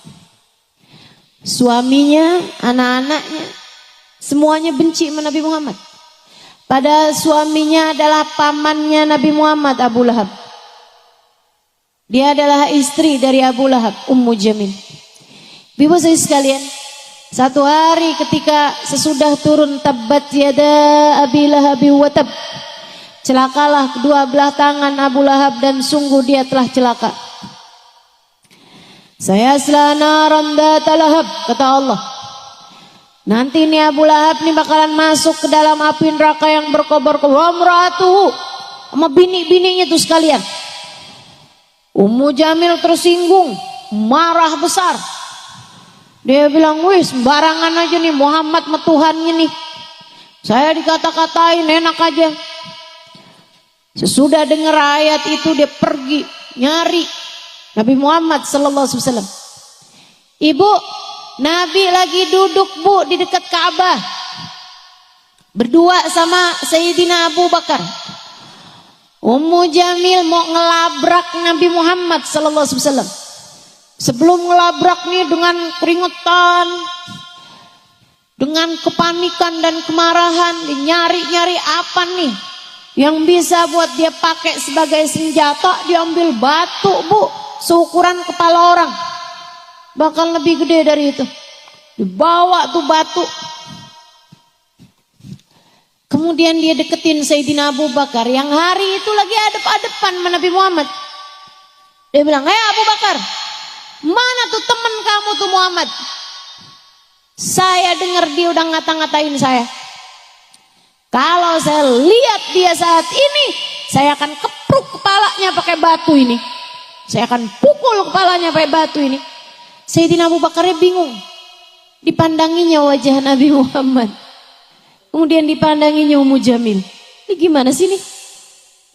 suaminya, anak-anaknya, semuanya benci sama Nabi Muhammad. Padahal suaminya adalah pamannya Nabi Muhammad, Abu Lahab. Dia adalah istri dari Abu Lahab, Ummu Jamil. Ibu saya sekalian, satu hari ketika sesudah turun tabbat yada Abi Lahab wa tab, celakalah kedua belah tangan Abu Lahab dan sungguh dia telah celaka. Saya selana randa talahab, kata Allah. Nanti ini Abu Lahab ini bakalan masuk ke dalam api neraka yang berkobar-kobar. Wamratuhu, sama bini-bininya tuh sekalian. Ummu Jamil tersinggung, marah besar. Dia bilang, wih sembarangan aja nih Muhammad sama Tuhannya nih. Saya dikata-katain enak aja. Sesudah dengar ayat itu dia pergi nyari Nabi Muhammad sallallahu alaihi wasallam. Ibu, Nabi lagi duduk bu di dekat Ka'bah berdua sama Sayyidina Abu Bakar. Ummu Jamil mau ngelabrak Nabi Muhammad sallallahu alaihi wasallam. Sebelum ngelabrak nih dengan keringetan, dengan kepanikan dan kemarahan, nyari-nyari apa nih yang bisa buat dia pakai sebagai senjata. Diambil batu bu, seukuran kepala orang, bakal lebih gede dari itu. Dibawa tuh batu. Kemudian dia deketin Sayyidina Abu Bakar yang hari itu lagi adep-adepan sama Nabi Muhammad. Dia bilang, hei Abu Bakar, mana tuh teman kamu tuh Muhammad? Saya dengar dia udah ngata-ngatain saya. Kalau saya lihat dia saat ini, saya akan kepruk kepalanya pakai batu ini. Saya akan pukul kepalanya pakai batu ini. Sayyidina Abu Bakarnya bingung. Dipandanginya wajah Nabi Muhammad. Kemudian dipandanginya Ummu Jamil. Ini gimana sih nih?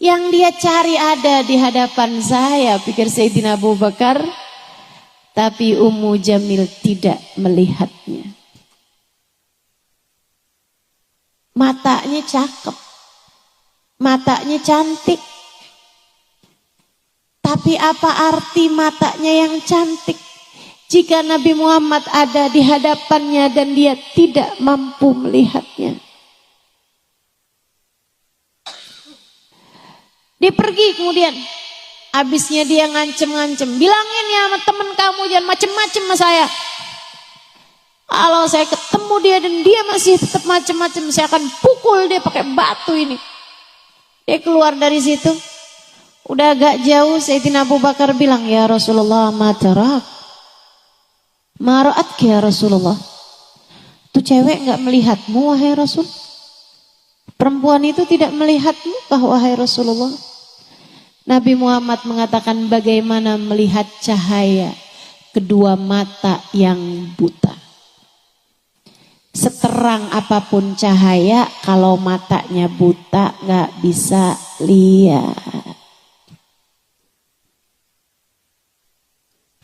Yang dia cari ada di hadapan saya, pikir Sayyidina Abu Bakar. Tapi Ummu Jamil tidak melihatnya. Matanya cakep. Matanya cantik. Tapi apa arti matanya yang cantik jika Nabi Muhammad ada di hadapannya dan dia tidak mampu melihatnya? Dia pergi kemudian. Habisnya dia ngancem-ngancem. Bilangin ya sama temen kamu jangan macem-macem sama saya. Kalau saya ketemu dia dan dia masih tetap macem-macem, saya akan pukul dia pakai batu ini. Dia keluar dari situ. Udah agak jauh, Sayyidina Abu Bakar bilang, ya Rasulullah, matarak. Maraat ya Rasulullah. Tuh cewek gak melihatmu wahai Rasul. Perempuan itu tidak melihatmu wahai Rasulullah. Nabi Muhammad mengatakan bagaimana melihat cahaya kedua mata yang buta. Seterang apapun cahaya, kalau matanya buta gak bisa lihat.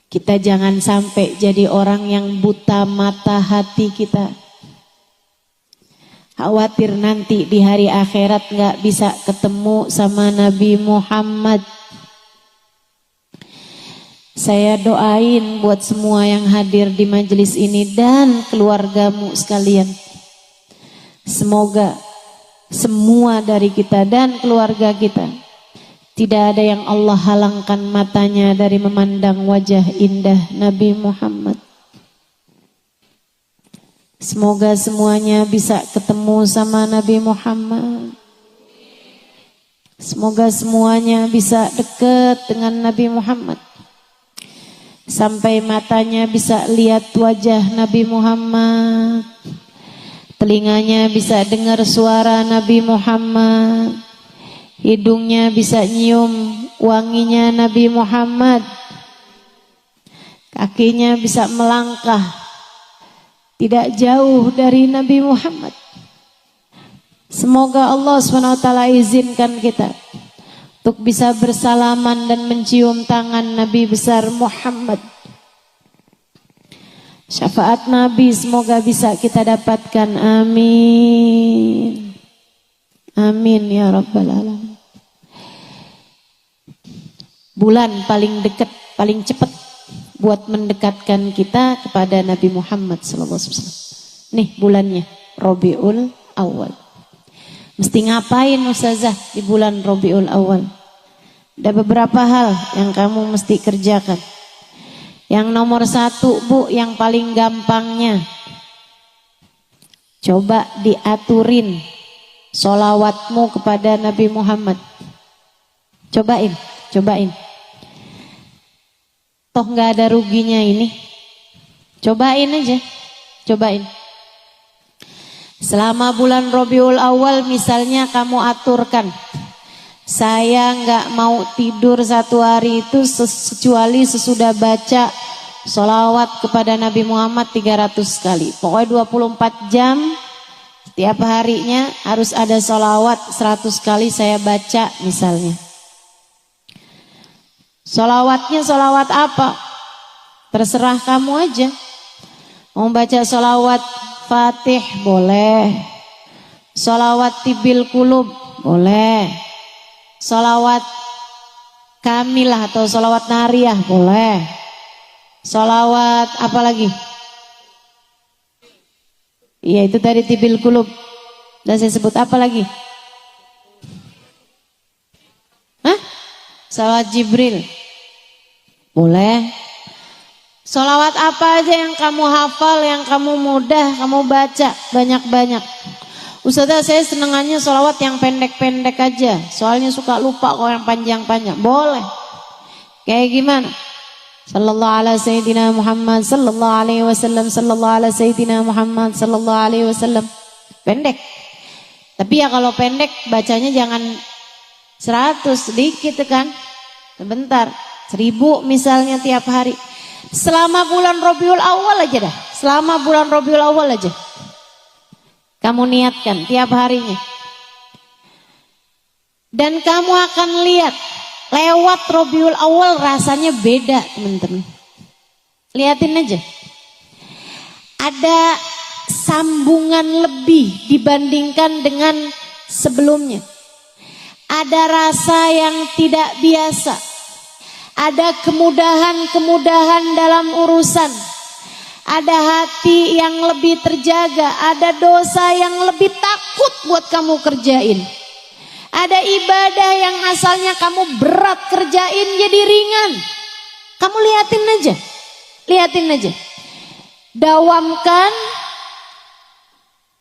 Kita jangan sampai jadi orang yang buta mata hati kita. Khawatir nanti di hari akhirat gak bisa ketemu sama Nabi Muhammad. Saya doain buat semua yang hadir di majelis ini dan keluargamu sekalian. Semoga semua dari kita dan keluarga kita, tidak ada yang Allah halangkan matanya dari memandang wajah indah Nabi Muhammad. Semoga semuanya bisa ketemu sama Nabi Muhammad. Semoga semuanya bisa dekat dengan Nabi Muhammad. Sampai matanya bisa lihat wajah Nabi Muhammad. Telinganya bisa dengar suara Nabi Muhammad. Hidungnya bisa nyium wanginya Nabi Muhammad. Kakinya bisa melangkah tidak jauh dari Nabi Muhammad. Semoga Allah SWT izinkan kita untuk bisa bersalaman dan mencium tangan Nabi besar Muhammad. Syafaat Nabi semoga bisa kita dapatkan. Amin. Amin ya Rabbal Alamin. Bulan paling dekat, paling cepat buat mendekatkan kita kepada Nabi Muhammad SAW. Nih bulannya Rabiul Awal. Mesti ngapain Ustazah di bulan Rabiul Awal? Ada beberapa hal yang kamu mesti kerjakan. Yang nomor 1 Bu, yang paling gampangnya, coba diaturin sholawatmu kepada Nabi Muhammad. Cobain. Toh gak ada ruginya ini. Cobain aja. Selama bulan Rabiul Awal misalnya kamu aturkan, saya nggak mau tidur 1 hari itu kecuali sesudah baca sholawat kepada Nabi Muhammad 300 kali. Pokoknya 24 jam setiap harinya harus ada sholawat 100 kali saya baca misalnya. Sholawatnya sholawat apa? Terserah kamu aja. Mau baca sholawat Fatih boleh, sholawat Tibil Kulub boleh, sholawat Kamilah atau sholawat Nariyah boleh, sholawat apa lagi? Iya itu tadi Tibil Kulub. Dan saya sebut apa lagi? Hah? Sholawat Jibril boleh. Sholawat apa aja yang kamu hafal, yang kamu mudah, kamu baca banyak-banyak. Ustazah saya senengannya sholawat yang pendek-pendek aja, soalnya suka lupa kalau yang panjang-panjang. Boleh. Kayak gimana? Sallallahu ala Sayyidina Muhammad sallallahu alaihi wasallam, sallallahu ala Sayyidina Muhammad sallallahu alaihi wasallam. Pendek. Tapi ya kalau pendek bacanya jangan 100, sedikit kan. Sebentar, 1000 misalnya tiap hari. Selama bulan Rabiul Awal aja dah. Selama bulan Rabiul Awal aja. Kamu niatkan tiap harinya. Dan kamu akan lihat lewat Rabiul Awal rasanya beda, teman-teman. Lihatin aja. Ada sambungan lebih dibandingkan dengan sebelumnya. Ada rasa yang tidak biasa. Ada kemudahan-kemudahan dalam urusan. Ada hati yang lebih terjaga. Ada dosa yang lebih takut buat kamu kerjain. Ada ibadah yang asalnya kamu berat kerjain jadi ringan. Kamu liatin aja. Dawamkan,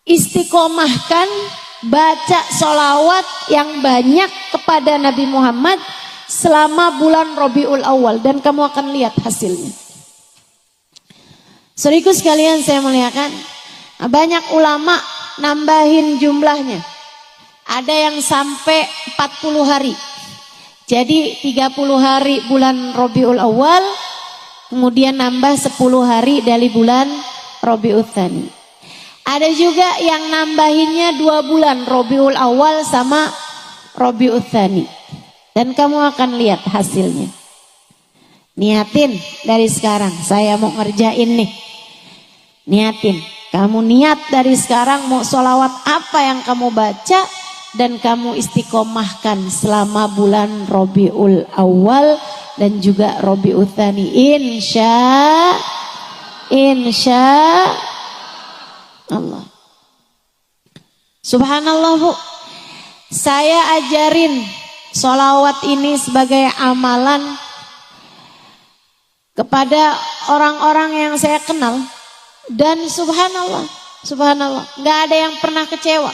istiqomahkan, baca sholawat yang banyak kepada Nabi Muhammad selama bulan Rabiul Awal dan kamu akan lihat hasilnya. Saudaraku sekalian saya muliakan, banyak ulama nambahin jumlahnya. Ada yang sampai 40 hari. Jadi 30 hari bulan Rabiul Awal, kemudian nambah 10 hari dari bulan Rabiul Tsani. Ada juga yang nambahinnya 2 bulan, Rabiul Awal sama Rabiul Tsani. Dan kamu akan lihat hasilnya. Niatin dari sekarang, saya mau ngerjain nih. Niatin, kamu niat dari sekarang mau sholawat apa yang kamu baca dan kamu istiqomahkan selama bulan Rabiul Awal dan juga Rabiul Tsani. Insya Allah. Subhanallah Bu, saya ajarin sholawat ini sebagai amalan kepada orang-orang yang saya kenal dan subhanallah, gak ada yang pernah kecewa.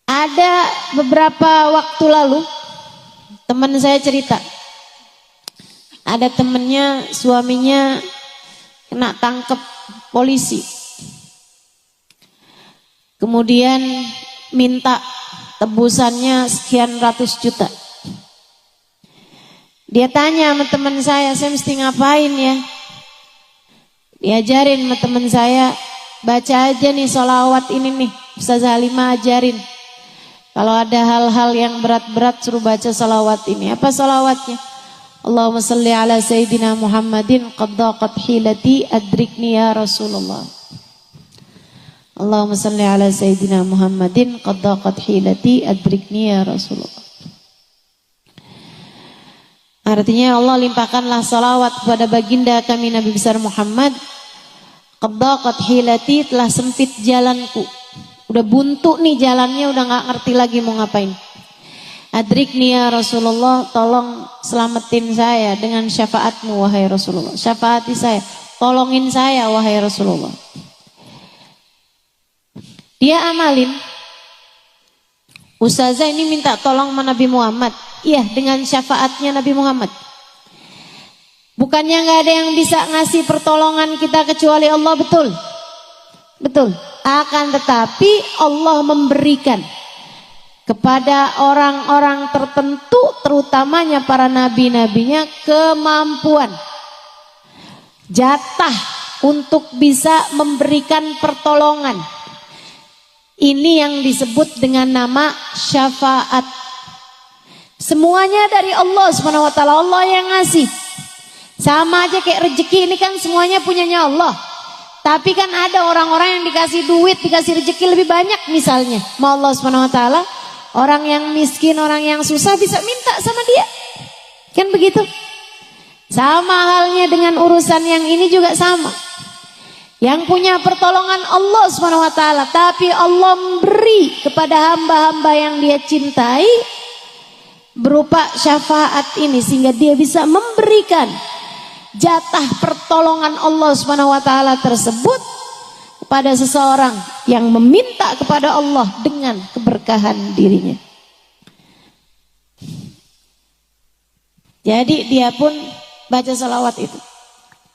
Ada beberapa waktu lalu teman saya cerita, ada temennya suaminya kena tangkep polisi. Kemudian minta tebusannya sekian ratus juta. Dia tanya sama teman saya mesti ngapain ya? Diajarin sama teman saya, baca aja nih sholawat ini nih. Ustazah Halimah ajarin. Kalau ada hal-hal yang berat-berat suruh baca sholawat ini. Apa sholawatnya? Allahumma salli ala Sayyidina Muhammadin qad daqat hilati adrikni ya Rasulullah. Allahumma salli ala Sayyidina Muhammadin qad daqat hilati adrikni ya Rasulullah. Artinya Allah limpahkanlah salawat kepada baginda kami Nabi besar Muhammad. Qad daqat hilati, telah sempit jalanku. Udah buntu nih jalannya, udah gak ngerti lagi mau ngapain. Adrikni ya Rasulullah, tolong selamatin saya dengan syafaatmu wahai Rasulullah. Syafaati saya, tolongin saya wahai Rasulullah. Dia amalin. Ustazah ini minta tolong sama Nabi Muhammad. Iya, dengan syafaatnya Nabi Muhammad. Bukannya gak ada yang bisa ngasih pertolongan kita kecuali Allah, betul? Betul. Akan tetapi Allah memberikan kepada orang-orang tertentu, terutamanya para nabi-nabinya, kemampuan, jatah untuk bisa memberikan pertolongan. Ini yang disebut dengan nama syafaat. Semuanya dari Allah SWT, Allah yang ngasih. Sama aja kayak rezeki, ini kan semuanya punyanya Allah. Tapi kan ada orang-orang yang dikasih duit, dikasih rezeki lebih banyak misalnya. Ma Allah SWT, orang yang miskin, orang yang susah bisa minta sama dia. Kan begitu. Sama halnya dengan urusan yang ini juga sama. Yang punya pertolongan Allah SWT, tapi Allah memberi kepada hamba-hamba yang dia cintai berupa syafaat ini, sehingga dia bisa memberikan jatah pertolongan Allah SWT tersebut kepada seseorang yang meminta kepada Allah dengan keberkahan dirinya. Jadi dia pun baca salawat itu.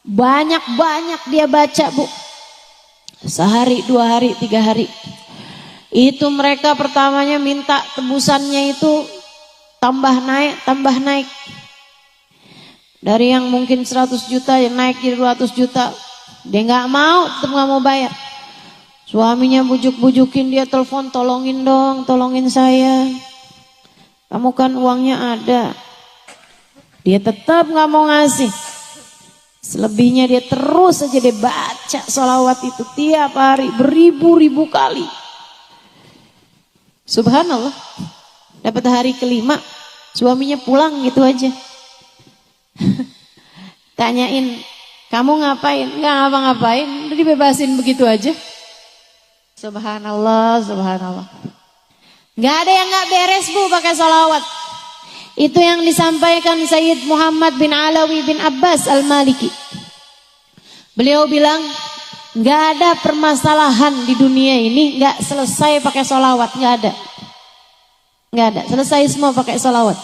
Banyak-banyak dia baca, Bu. Sehari, 2 hari, 3 hari. Itu mereka pertamanya minta tebusannya itu tambah naik. Dari yang mungkin 100 juta yang naik jadi 200 juta. Dia nggak mau, tetap nggak mau bayar. Suaminya bujuk-bujukin dia, telepon, tolongin dong, tolongin saya. Kamu kan uangnya ada. Dia tetap nggak mau ngasih. Selebihnya dia terus saja dia baca sholawat itu tiap hari beribu-ribu kali. Subhanallah. Dapat hari kelima, suaminya pulang gitu aja. Tanyain, kamu ngapain? Nggak ngapa-ngapain, udah dibebasin begitu aja. Subhanallah, subhanallah. Nggak ada yang nggak beres, Bu, pakai sholawat. Itu yang disampaikan Sayyid Muhammad bin Alawi bin Abbas Al-Maliki. Beliau bilang, nggak ada permasalahan di dunia ini nggak selesai pakai sholawat, nggak ada. Nggak ada, selesai semua pakai sholawat.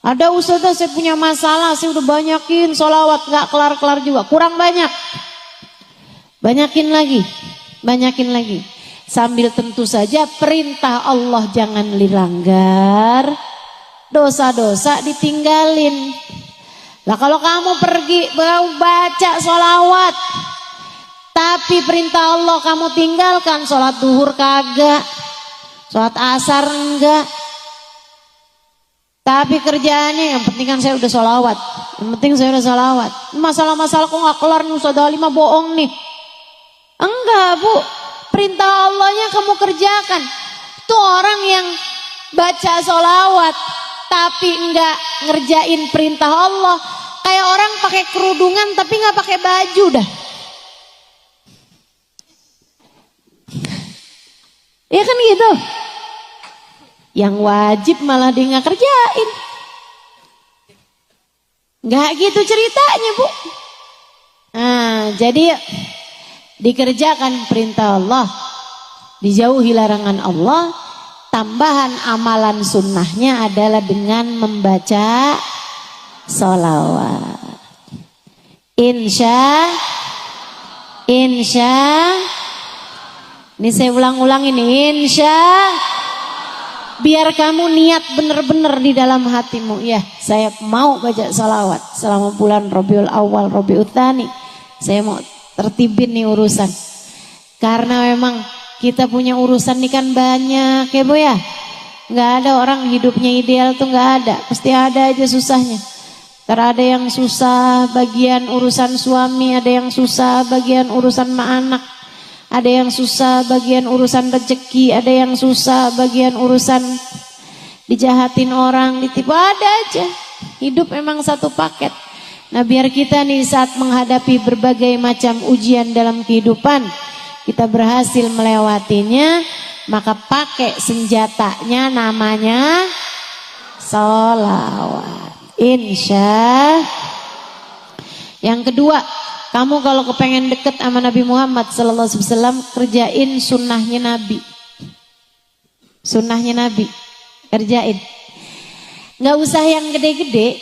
Ada ustazah, saya punya masalah, saya udah banyakin sholawat, nggak kelar-kelar juga, kurang banyak. Banyakin lagi. Sambil tentu saja perintah Allah jangan dilanggar, dosa-dosa ditinggalin. Lah kalau kamu pergi baca sholawat, tapi perintah Allah kamu tinggalkan, sholat duhur kagak, sholat asar enggak, tapi kerjaannya yang penting kan saya udah sholawat, yang penting saya udah sholawat. Masalah-masalah kok nggak kelar nih, Ustaz Halimah bohong nih. Enggak, Bu, perintah Allahnya kamu kerjakan. Tuh orang yang baca sholawat tapi enggak ngerjain perintah Allah, kayak orang pakai kerudungan tapi enggak pakai baju dah. Ya kan gitu. Yang wajib malah dia enggak kerjain. Enggak gitu ceritanya, Bu. Nah, jadi dikerjakan perintah Allah, dijauhi larangan Allah. Tambahan amalan sunnahnya adalah dengan membaca sholawat. Insya. Ini saya ulang-ulang ini. Insya. Biar kamu niat benar-benar di dalam hatimu. Ya, saya mau baca sholawat selama bulan Rabiul Awal, Rabiul Tsani. Saya mau tertibin nih urusan. Karena memang kita punya urusan nih kan banyak ya, Bu ya. Nggak ada orang hidupnya ideal tuh, nggak ada. Pasti ada aja susahnya. Ada yang susah bagian urusan suami, ada yang susah bagian urusan anak, ada yang susah bagian urusan rezeki, ada yang susah bagian urusan dijahatin orang, ditipu, ada aja. Hidup memang satu paket. Nah, biar kita nih saat menghadapi berbagai macam ujian dalam kehidupan, kita berhasil melewatinya, maka pakai senjatanya namanya sholawat. Insya. Yang kedua, kamu kalau kepengen deket sama Nabi Muhammad sallallahu alaihi wasallam, kerjain sunnahnya Nabi. Sunnahnya Nabi, kerjain. Nggak usah yang gede-gede.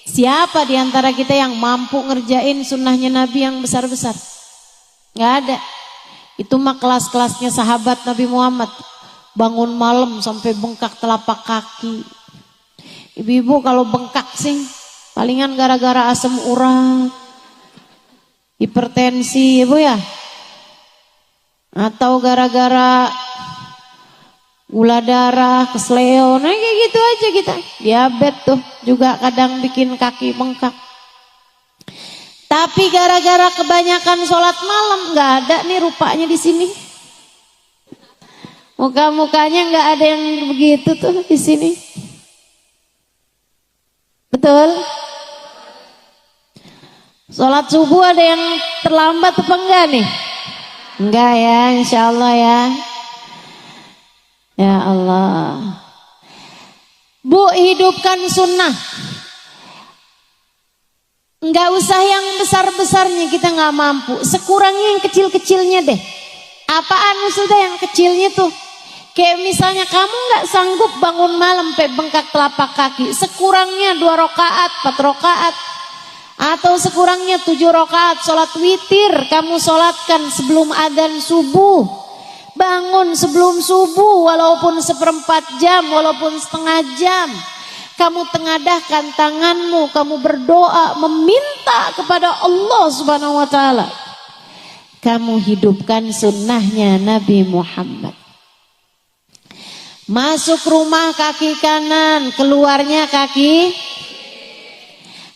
Siapa di antara kita yang mampu ngerjain sunnahnya Nabi yang besar-besar? Nggak ada. Itu mah kelas-kelasnya sahabat Nabi Muhammad. Bangun malam sampai bengkak telapak kaki. Ibu-ibu kalau bengkak sih, palingan gara-gara asam urat, hipertensi, ibu ya, atau gara-gara gula darah, kesleo, nah kayak gitu aja kita. Diabetes tuh juga kadang bikin kaki bengkak. Tapi gara-gara kebanyakan sholat malam, nggak ada nih rupanya di sini. Muka-mukanya nggak ada yang begitu tuh di sini. Betul? Sholat subuh ada yang terlambat apa enggak nih? Enggak ya, insya Allah ya. Ya Allah. Bu, hidupkan sunnah. Enggak usah yang besar-besarnya, kita enggak mampu. Sekurangnya yang kecil-kecilnya deh. Apaan sudah yang kecilnya tuh? Kayak misalnya kamu enggak sanggup bangun malam sampai bengkak telapak kaki. Sekurangnya 2 rakaat, 4 rakaat. Atau sekurangnya 7 rakaat sholat witir. Kamu sholatkan sebelum adzan subuh. Bangun sebelum subuh walaupun 1/4 jam, walaupun setengah jam. Kamu tengadahkan tanganmu, kamu berdoa meminta kepada Allah Subhanahu wa taala. Kamu hidupkan sunnahnya Nabi Muhammad. Masuk rumah kaki kanan, keluarnya kaki.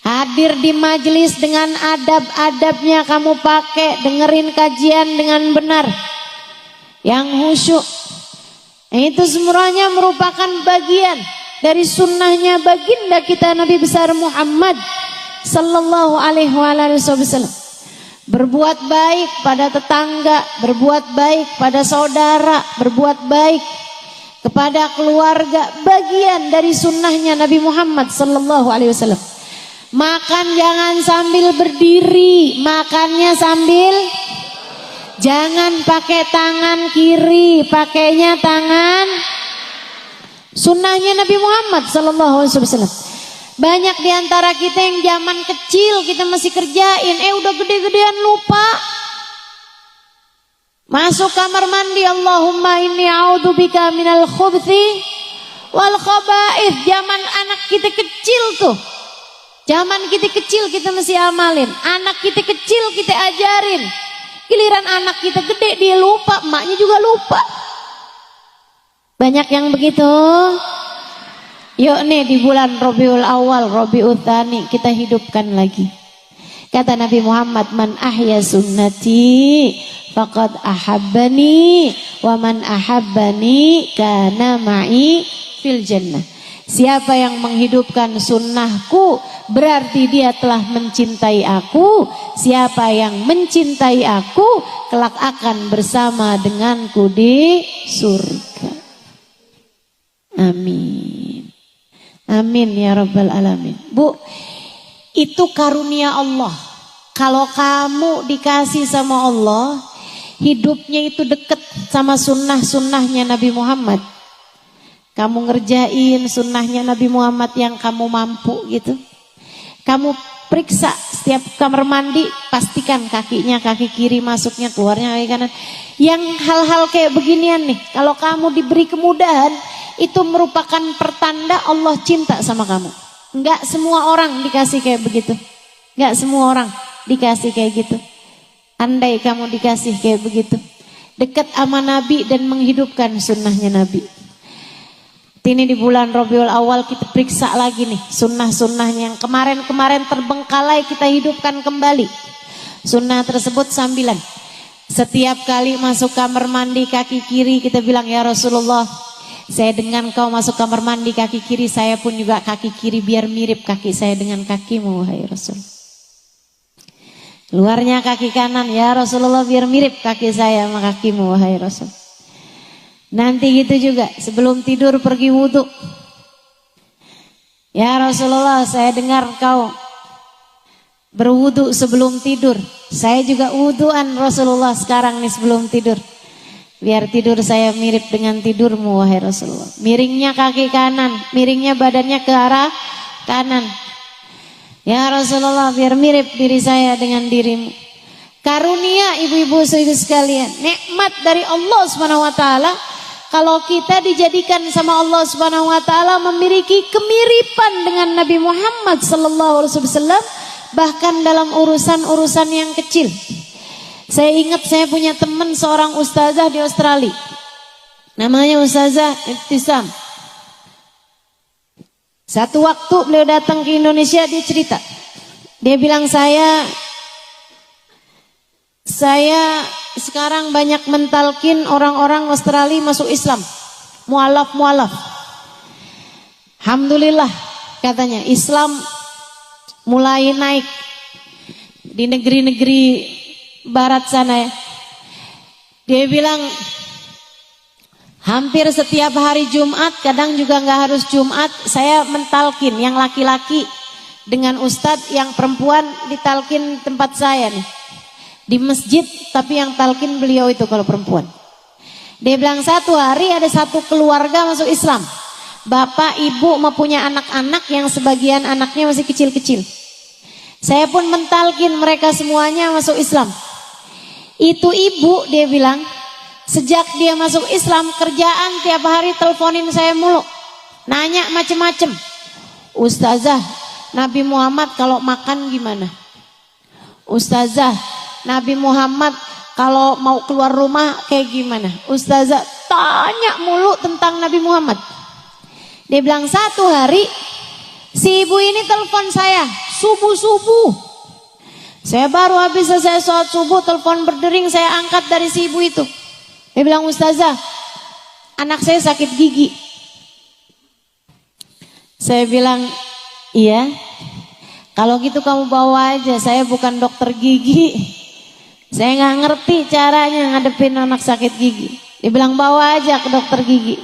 Hadir di majelis dengan adab-adabnya kamu pakai, dengerin kajian dengan benar. Yang khusyuk. Itu semuanya merupakan bagian dari sunnahnya baginda kita Nabi besar Muhammad sallallahu alaihi wasallam. Berbuat baik pada tetangga, berbuat baik pada saudara, berbuat baik kepada keluarga, bagian dari sunnahnya Nabi Muhammad sallallahu alaihi wasallam. Makan jangan sambil berdiri, makannya sambil. Jangan pakai tangan kiri, pakainya tangan. Sunnahnya Nabi Muhammad sallallahu alaihi wasallam. Banyak diantara kita yang zaman kecil kita masih kerjain, udah gede-gedean lupa. Masuk kamar mandi, Allahumma inni a'udzubika minal khubuthi wal khaba'ith. Zaman anak kita kecil tuh. Zaman kita kecil kita mesti amalin. Anak kita kecil kita ajarin. Giliran anak kita gede dia lupa, emaknya juga lupa. Banyak yang begitu. Yuk nih di bulan Rabiul Awal, Rabiul Tsani kita hidupkan lagi. Kata Nabi Muhammad, man ahya sunnati faqad ahabbani wa man ahabbani kana ma'i fil jannah. Siapa yang menghidupkan sunnahku berarti dia telah mencintai aku. Siapa yang mencintai aku kelak akan bersama denganku di surga. Amin. Amin ya rabbal alamin. Bu, itu karunia Allah. Kalau kamu dikasih sama Allah, hidupnya itu dekat sama sunnah-sunnahnya Nabi Muhammad. Kamu ngerjain sunnahnya Nabi Muhammad yang kamu mampu gitu. Kamu periksa setiap kamar mandi, pastikan kakinya kaki kiri masuknya, keluarnya kaki kanan. Yang hal-hal kayak beginian nih, kalau kamu diberi kemudahan, itu merupakan pertanda Allah cinta sama kamu. Enggak semua orang dikasih kayak begitu. Enggak semua orang dikasih kayak gitu. Andai kamu dikasih kayak begitu, dekat sama Nabi dan menghidupkan sunnahnya Nabi. Ini di bulan Rabiul Awal kita periksa lagi nih sunnah-sunnahnya yang kemarin-kemarin terbengkalai kita hidupkan kembali. Sunnah tersebut sambilan. Setiap kali masuk kamar mandi kaki kiri kita bilang, ya Rasulullah, Saya dengan kau masuk kamar mandi kaki kiri, saya pun juga kaki kiri biar mirip kaki saya dengan kakimu, wahai Rasul. Luarnya kaki kanan, ya Rasulullah, biar mirip kaki saya sama kakimu, wahai Rasul. Nanti gitu juga sebelum tidur pergi wudhu. Ya Rasulullah, saya dengar kau berwudhu sebelum tidur. Saya juga wudhuan Rasulullah sekarang nih sebelum tidur. Biar tidur saya mirip dengan tidurmu, wahai Rasulullah. Miringnya kaki kanan, miringnya badannya ke arah kanan. Ya Rasulullah, biar mirip diri saya dengan dirimu. Karunia ibu-ibu saudara sekalian, nikmat dari Allah Subhanahu wa taala. Kalau kita dijadikan sama Allah Subhanahu wa taala memiliki kemiripan dengan Nabi Muhammad sallallahu alaihi wasallam, bahkan dalam urusan-urusan yang kecil. Saya ingat saya punya teman seorang ustazah di Australia. Namanya Ustazah Ibtisam. Satu waktu beliau datang ke Indonesia, dia cerita. Dia bilang, saya sekarang banyak mentalkin orang-orang Australia masuk Islam. Mualaf. Alhamdulillah katanya, Islam mulai naik di negeri-negeri barat sana ya. Dia bilang hampir setiap hari Jumat, kadang juga nggak harus Jumat, saya mentalkin yang laki-laki dengan ustadz, yang perempuan ditalkin tempat saya nih di masjid, tapi yang talkin beliau itu kalau perempuan. Dia bilang satu hari ada satu keluarga masuk Islam, bapak ibu mempunyai anak-anak yang sebagian anaknya masih kecil-kecil. Saya pun mentalkin mereka semuanya masuk Islam. Itu ibu, dia bilang, sejak dia masuk Islam, kerjaan tiap hari teleponin saya mulu, nanya macem-macem. Ustazah, Nabi Muhammad kalau makan gimana? Ustazah, Nabi Muhammad kalau mau keluar rumah kayak gimana? Ustazah, tanya mulu tentang Nabi Muhammad. Dia bilang satu hari si ibu ini telepon saya subuh-subuh. Saya baru habis selesai sholat subuh, telepon berdering, saya angkat dari si ibu itu. Dia bilang, Ustazah, anak saya sakit gigi. Saya bilang, iya. Kalau gitu kamu bawa aja, saya bukan dokter gigi. Saya nggak ngerti caranya ngadepin anak sakit gigi. Dia bilang, bawa aja ke dokter gigi.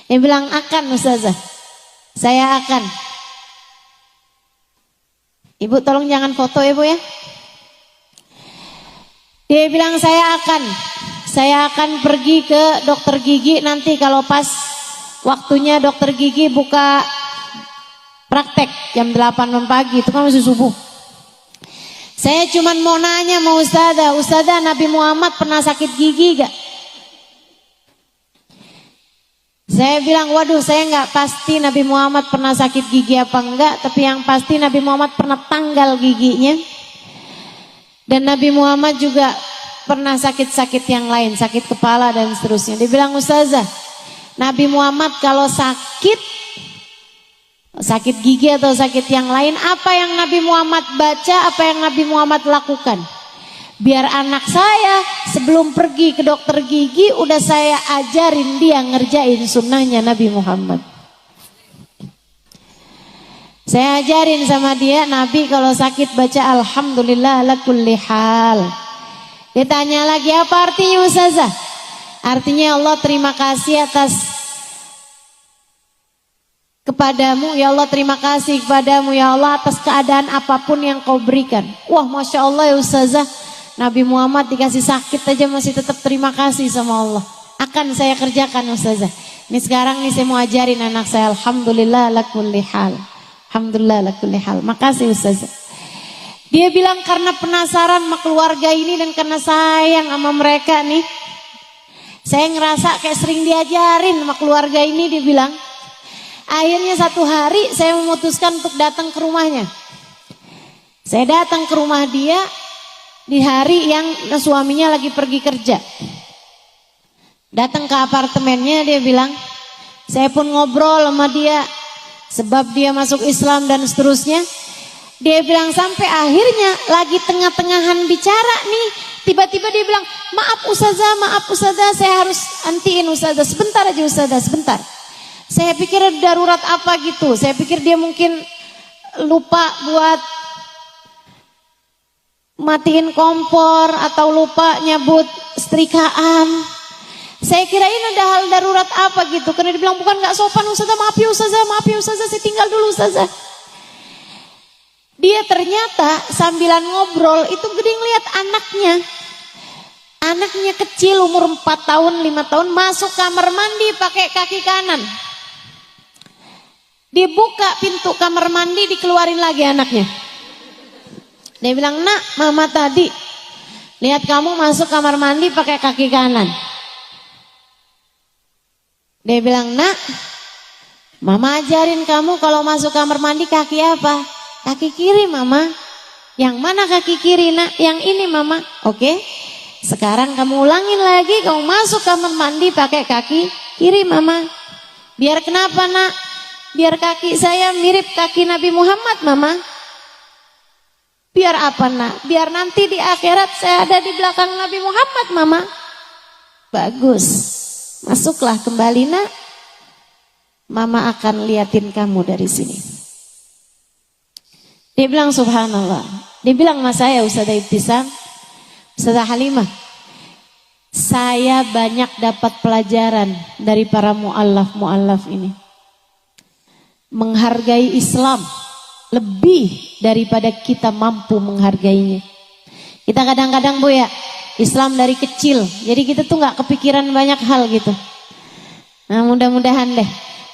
Dia bilang, akan Ustazah, saya akan. Ibu tolong jangan foto ya Bu ya. Dia bilang, saya akan pergi ke dokter gigi nanti kalau pas waktunya dokter gigi buka praktek jam 8 pagi, itu kan masih subuh. Saya cuman mau nanya sama Ustazah, Nabi Muhammad pernah sakit gigi gak? Saya bilang, waduh, saya nggak pasti Nabi Muhammad pernah sakit gigi apa enggak, tapi yang pasti Nabi Muhammad pernah tanggal giginya. Dan Nabi Muhammad juga pernah sakit-sakit yang lain, sakit kepala dan seterusnya. Dia bilang, Ustazah, Nabi Muhammad kalau sakit gigi atau sakit yang lain, apa yang Nabi Muhammad baca, apa yang Nabi Muhammad lakukan? Biar anak saya sebelum pergi ke dokter gigi udah saya ajarin dia ngerjain sunnahnya Nabi Muhammad. Saya ajarin sama dia, Nabi kalau sakit baca alhamdulillah ala kulli hal. Dia tanya lagi, apa artinya Ustazah? Artinya Allah terima kasih kepadamu, ya Allah terima kasih kepadamu ya Allah atas keadaan apapun yang kau berikan. Wah, Masya Allah ya Ustazah, Nabi Muhammad dikasih sakit aja masih tetap terima kasih sama Allah. Akan saya kerjakan Ustazah. Ini sekarang nih saya mau ajarin anak saya alhamdulillah ala kulli hal. Alhamdulillah ala kulli hal. Makasih Ustazah. Dia bilang karena penasaran sama keluarga ini dan karena sayang sama mereka nih, saya ngerasa kayak sering diajarin sama keluarga ini. Dia bilang, akhirnya satu hari saya memutuskan untuk datang ke rumahnya. Saya datang ke rumah dia di hari yang suaminya lagi pergi kerja. Datang ke apartemennya, dia bilang, saya pun ngobrol sama dia sebab dia masuk Islam dan seterusnya. Dia bilang sampai akhirnya lagi tengah-tengahan bicara nih, Tiba-tiba dia bilang, maaf ustazah, saya harus antiin ustazah. Sebentar aja ustazah, sebentar. Saya pikir darurat apa gitu. Saya pikir dia mungkin lupa buat matiin kompor atau lupa nyabut setrikaan. Saya kirain ada hal darurat apa gitu. Karena dia bilang, bukan gak sopan ustazah, maaf ya ustazah, saya tinggal dulu ustazah. Dia ternyata sambilan ngobrol itu gede ngeliat anaknya. Anaknya kecil umur 4 tahun, 5 tahun masuk kamar mandi pakai kaki kanan. Dibuka pintu kamar mandi, dikeluarin lagi anaknya. Dia bilang, nak, mama tadi lihat kamu masuk kamar mandi pakai kaki kanan. Dia bilang, nak, mama ajarin kamu kalau masuk kamar mandi kaki apa? Kaki kiri mama. Yang mana kaki kiri nak? Yang ini mama. Oke, sekarang kamu ulangin lagi, kamu masuk kamar mandi pakai kaki kiri mama. Biar kenapa nak? Biar kaki saya mirip kaki Nabi Muhammad mama. Biar apa nak? Biar nanti di akhirat saya ada di belakang Nabi Muhammad mama. Bagus. Masuklah kembali nak. Mama akan liatin kamu dari sini. Dia bilang subhanallah. Dia bilang sama saya Ustazah Ibtisam, Ustazah Halimah, saya banyak dapat pelajaran dari para mu'allaf ini. Menghargai Islam lebih daripada kita mampu menghargainya. Kita kadang-kadang Bu ya, Islam dari kecil, jadi kita tuh gak kepikiran banyak hal gitu. Nah mudah-mudahan deh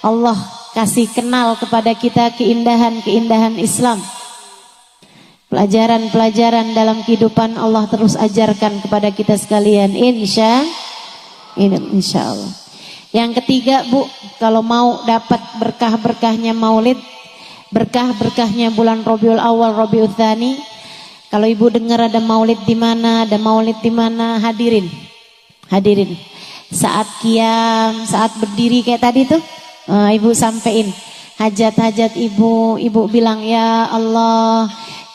Allah kasih kenal kepada kita keindahan-keindahan Islam. Pelajaran-pelajaran dalam kehidupan Allah terus ajarkan kepada kita sekalian, insya Allah. Yang ketiga Bu, kalau mau dapat berkah-berkahnya maulid, berkah-berkahnya bulan Rabiul Awal, Rabiul Tsani, kalau ibu dengar ada maulid di mana, hadirin. Saat qiyam, saat berdiri kayak tadi tuh, ibu sampein hajat-hajat ibu bilang, ya Allah,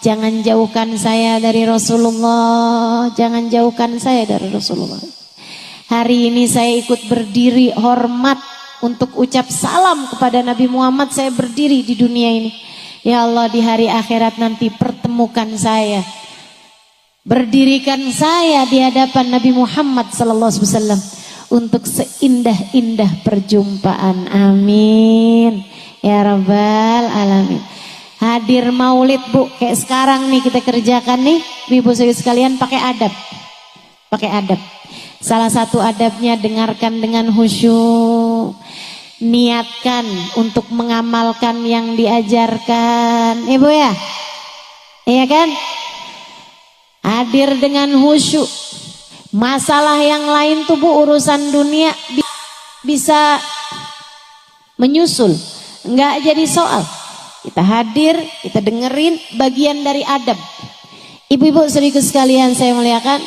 jangan jauhkan saya dari Rasulullah, jangan jauhkan saya dari Rasulullah. Hari ini saya ikut berdiri hormat untuk ucap salam kepada Nabi Muhammad, saya berdiri di dunia ini. Ya Allah, di hari akhirat nanti pertemukan saya, berdirikan saya di hadapan Nabi Muhammad SAW untuk seindah-indah perjumpaan. Amin ya rabbal alamin. Hadir maulid Bu, kayak sekarang nih kita kerjakan nih, ibu saudari sekalian, pakai adab. Salah satu adabnya dengarkan dengan khusyuk. Niatkan untuk mengamalkan yang diajarkan, ibu ya, iya kan? Hadir dengan khusyuk. Masalah yang lain tuh Bu, urusan dunia bisa menyusul, nggak jadi soal. Kita hadir, kita dengerin, bagian dari adab. Ibu-ibu saudariku sekalian saya muliakan,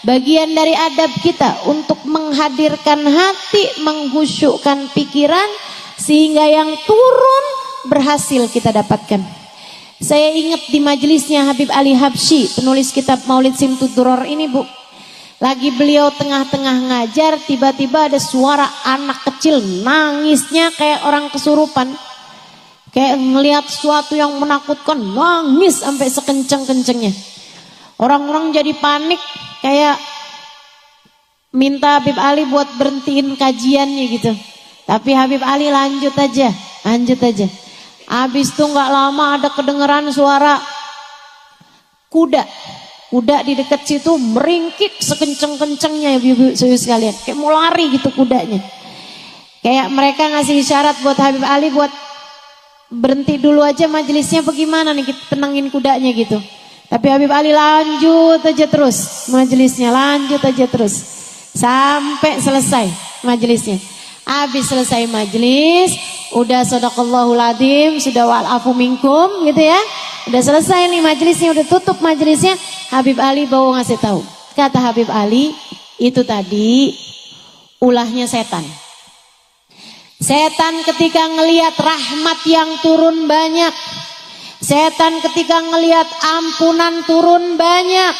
bagian dari adab kita untuk menghadirkan hati, menghusyukkan pikiran, sehingga yang turun berhasil kita dapatkan. Saya ingat di majelisnya Habib Ali Habsyi, penulis kitab Maulid Simtud Duror ini Bu. Lagi beliau tengah-tengah ngajar, tiba-tiba ada suara anak kecil nangisnya kayak orang kesurupan. Kayak ngelihat sesuatu yang menakutkan, nangis sampai sekenceng-kencengnya. Orang-orang jadi panik, kayak minta Habib Ali buat berhentiin kajiannya gitu. Tapi Habib Ali lanjut aja. Habis itu nggak lama ada kedengeran suara kuda di dekat situ meringkik sekenceng-kencengnya, ibu-ibu sekalian. Kayak mau lari gitu kudanya. Kayak mereka ngasih isyarat buat Habib Ali buat berhenti dulu aja majelisnya, bagaimana nih kita tenangin kudanya gitu. Tapi Habib Ali lanjut aja terus majelisnya, sampai selesai majelisnya. Habis selesai majelis, udah shadaqallahul adzim, sudah wa'afu minkum gitu ya. Udah selesai nih majelisnya, udah tutup majelisnya. Habib Ali bawa ngasih tahu. Kata Habib Ali, itu tadi ulahnya setan. Setan ketika ngelihat rahmat yang turun banyak, setan ketika ngelihat ampunan turun banyak,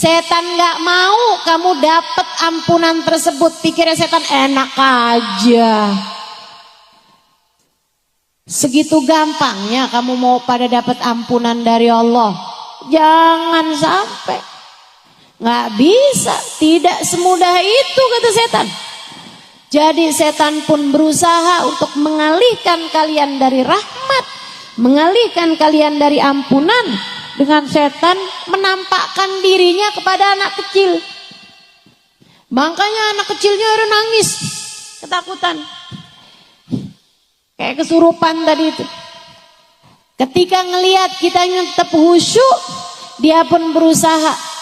Setan gak mau kamu dapat ampunan tersebut. Pikirnya setan enak aja. Segitu gampangnya kamu mau pada dapat ampunan dari Allah. Jangan sampai. Gak bisa, tidak semudah itu kata setan. Jadi setan pun berusaha untuk mengalihkan kalian dari rahmat, mengalihkan kalian dari ampunan, dengan setan menampakkan dirinya kepada anak kecil. Makanya anak kecilnya ada nangis, ketakutan. Kayak kesurupan tadi itu. Ketika ngelihat kitanya tetap khusyuk, dia pun berusaha.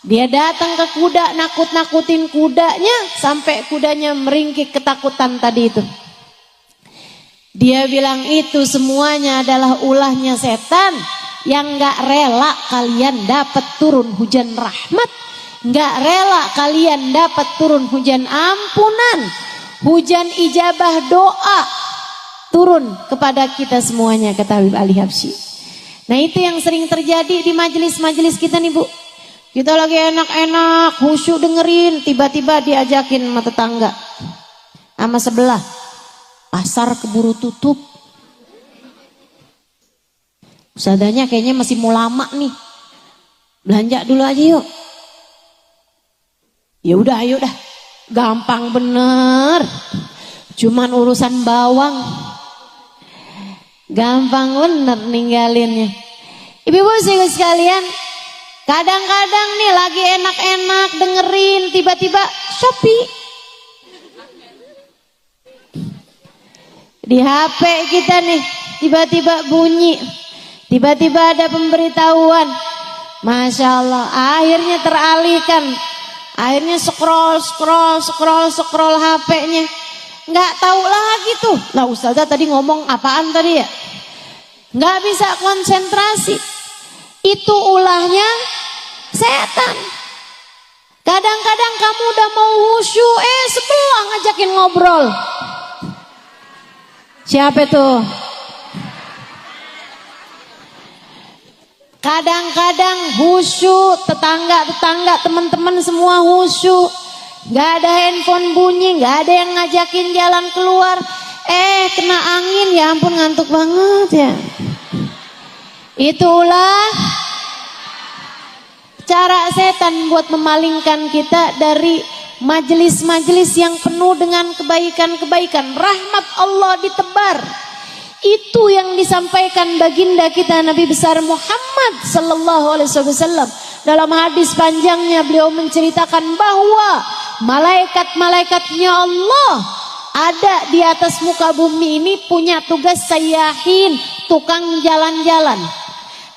Dia datang ke kuda, nakut-nakutin kudanya sampai kudanya meringkik ketakutan tadi itu. Dia bilang itu semuanya adalah ulahnya setan yang gak rela kalian dapat turun hujan rahmat, gak rela kalian dapat turun hujan ampunan, hujan ijabah doa turun kepada kita semuanya, kata Habib Ali Habsyi. Nah itu yang sering terjadi di majelis-majelis kita nih Bu. Kita lagi enak-enak, khusyuk dengerin, tiba-tiba diajakin sama tetangga, sama sebelah, pasar keburu tutup. Ustadzanya kayaknya masih mau lama nih, belanja dulu aja yuk. Ya udah, ayo dah, gampang bener, cuman urusan bawang, gampang bener ninggalinnya. Ibu-ibu sekalian, kadang-kadang nih lagi enak-enak dengerin, tiba-tiba Shopee di HP kita nih, tiba-tiba bunyi, tiba-tiba ada pemberitahuan. Masya Allah, akhirnya teralihkan, akhirnya scroll HP-nya, nggak tahu lagi tuh. Lah Ustazah tadi ngomong apaan tadi ya? Nggak bisa konsentrasi. Itu ulahnya setan. Kadang-kadang kamu udah mau khusyuk, sebelah ngajakin ngobrol. Siapa itu? Kadang-kadang khusyuk, tetangga-tetangga, teman-teman semua khusyuk. Gak ada handphone bunyi, gak ada yang ngajakin jalan keluar. Kena angin, ya ampun ngantuk banget ya. Itulah cara setan buat memalingkan kita dari majelis-majelis yang penuh dengan kebaikan-kebaikan. Rahmat Allah ditebar. Itu yang disampaikan baginda kita Nabi besar Muhammad sallallahu alaihi wasallam. Dalam hadis panjangnya beliau menceritakan bahwa malaikat-malaikatnya Allah ada di atas muka bumi ini punya tugas sayyahin, tukang jalan-jalan.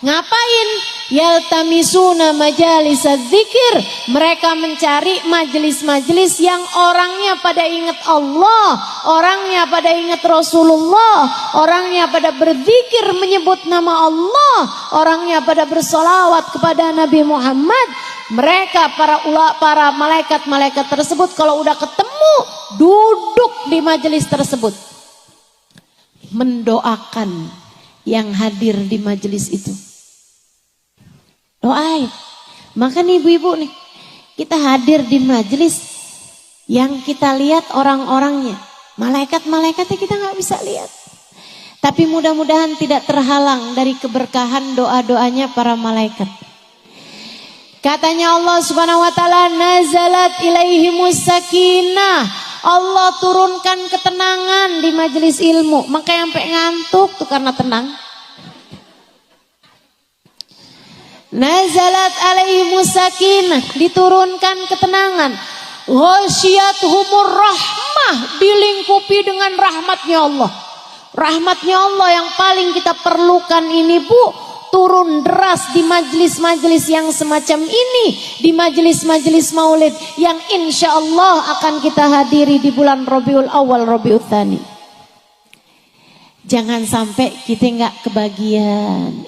Ngapain? Yaltamisuna majalis dzikir. Mereka mencari majelis-majelis yang orangnya pada ingat Allah, orangnya pada ingat Rasulullah, orangnya pada berzikir menyebut nama Allah, orangnya pada bersolawat kepada Nabi Muhammad. Mereka para malaikat-malaikat tersebut kalau udah ketemu duduk di majelis tersebut mendoakan yang hadir di majelis itu. Doain. Maka nih ibu-ibu nih, kita hadir di majelis yang kita lihat orang-orangnya. Malaikat-malaikatnya kita nggak bisa lihat. Tapi mudah-mudahan tidak terhalang dari keberkahan doa-doanya para malaikat. Katanya Allah Subhanahu wa taala, nazalat ilaihimus sakinah. Allah turunkan ketenangan di majelis ilmu. Makanya sampai ngantuk tuh karena tenang. Nazalat alaihimus sakinah, diturunkan ketenangan. Ghasyiyatuhumur rahmah, dilingkupi dengan rahmatnya Allah. Rahmatnya Allah yang paling kita perlukan ini Bu, turun deras di majelis-majelis yang semacam ini, di majelis-majelis maulid yang insya Allah akan kita hadiri di bulan Rabiul Awal, Rabiul Tsani. Jangan sampai kita nggak kebagian,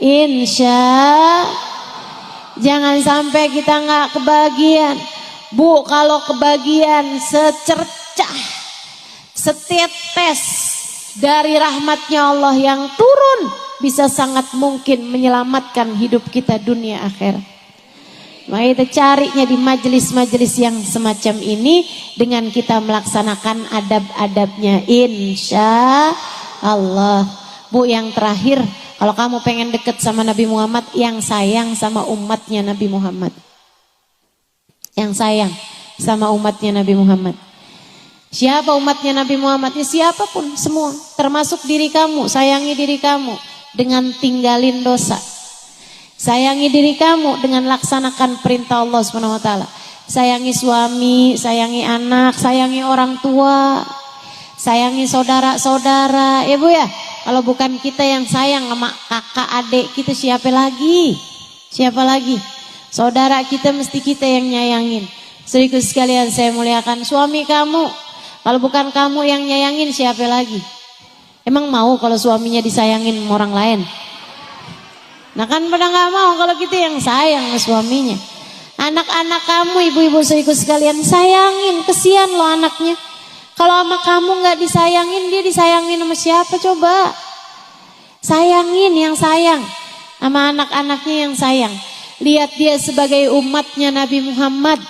jangan sampai kita nggak kebagian. Bu, kalau kebagian secercah, setetes dari rahmatnya Allah yang turun, bisa sangat mungkin menyelamatkan hidup kita dunia akhirat. Maka kita carinya di majelis-majelis yang semacam ini dengan kita melaksanakan adab-adabnya, insya Allah. Bu, yang terakhir, kalau kamu pengen deket sama Nabi Muhammad, yang sayang sama umatnya Nabi Muhammad, yang sayang sama umatnya Nabi Muhammad. Siapa umatnya Nabi Muhammad? Ya, siapapun, semua, termasuk diri kamu. Sayangi diri kamu dengan tinggalin dosa. Sayangi diri kamu dengan laksanakan perintah Allah SWT. Sayangi suami, sayangi anak, sayangi orang tua, sayangi saudara-saudara. Ya Bu ya, kalau bukan kita yang sayang sama kakak adik kita, siapa lagi? Siapa lagi? Saudara kita mesti kita yang nyayangin. Saudaraku sekalian saya muliakan, suami kamu, kalau bukan kamu yang nyayangin, siapa lagi? Emang mau kalau suaminya disayangin sama orang lain? Nah kan pada gak mau kalau kita yang sayang sama suaminya. Anak-anak kamu, ibu-ibu saudaraku sekalian, sayangin, kesian loh anaknya. Kalau sama kamu gak disayangin, dia disayangin sama siapa coba? Sayangin yang sayang, sama anak-anaknya yang sayang. Lihat dia sebagai umatnya Nabi Muhammad.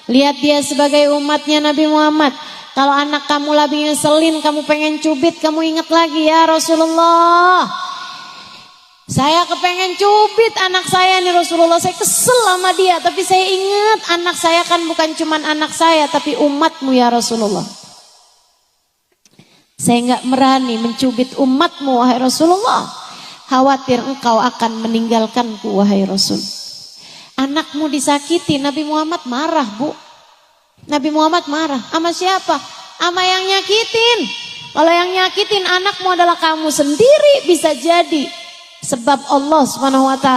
Lihat dia sebagai umatnya Nabi Muhammad. Kalau anak kamu lagi ngeselin, kamu pengen cubit, kamu ingat lagi, ya Rasulullah, saya kepengen cubit anak saya nih Rasulullah, saya kesel sama dia, tapi saya ingat anak saya kan bukan cuman anak saya, tapi umatmu ya Rasulullah. Saya enggak berani mencubit umatmu wahai Rasulullah. Khawatir engkau akan meninggalkanku wahai Rasul. Anakmu disakiti, Nabi Muhammad marah Bu. Nabi Muhammad marah. Sama siapa? Sama yang nyakitin. Kalau yang nyakitin anakmu adalah kamu sendiri, bisa jadi sebab Allah SWT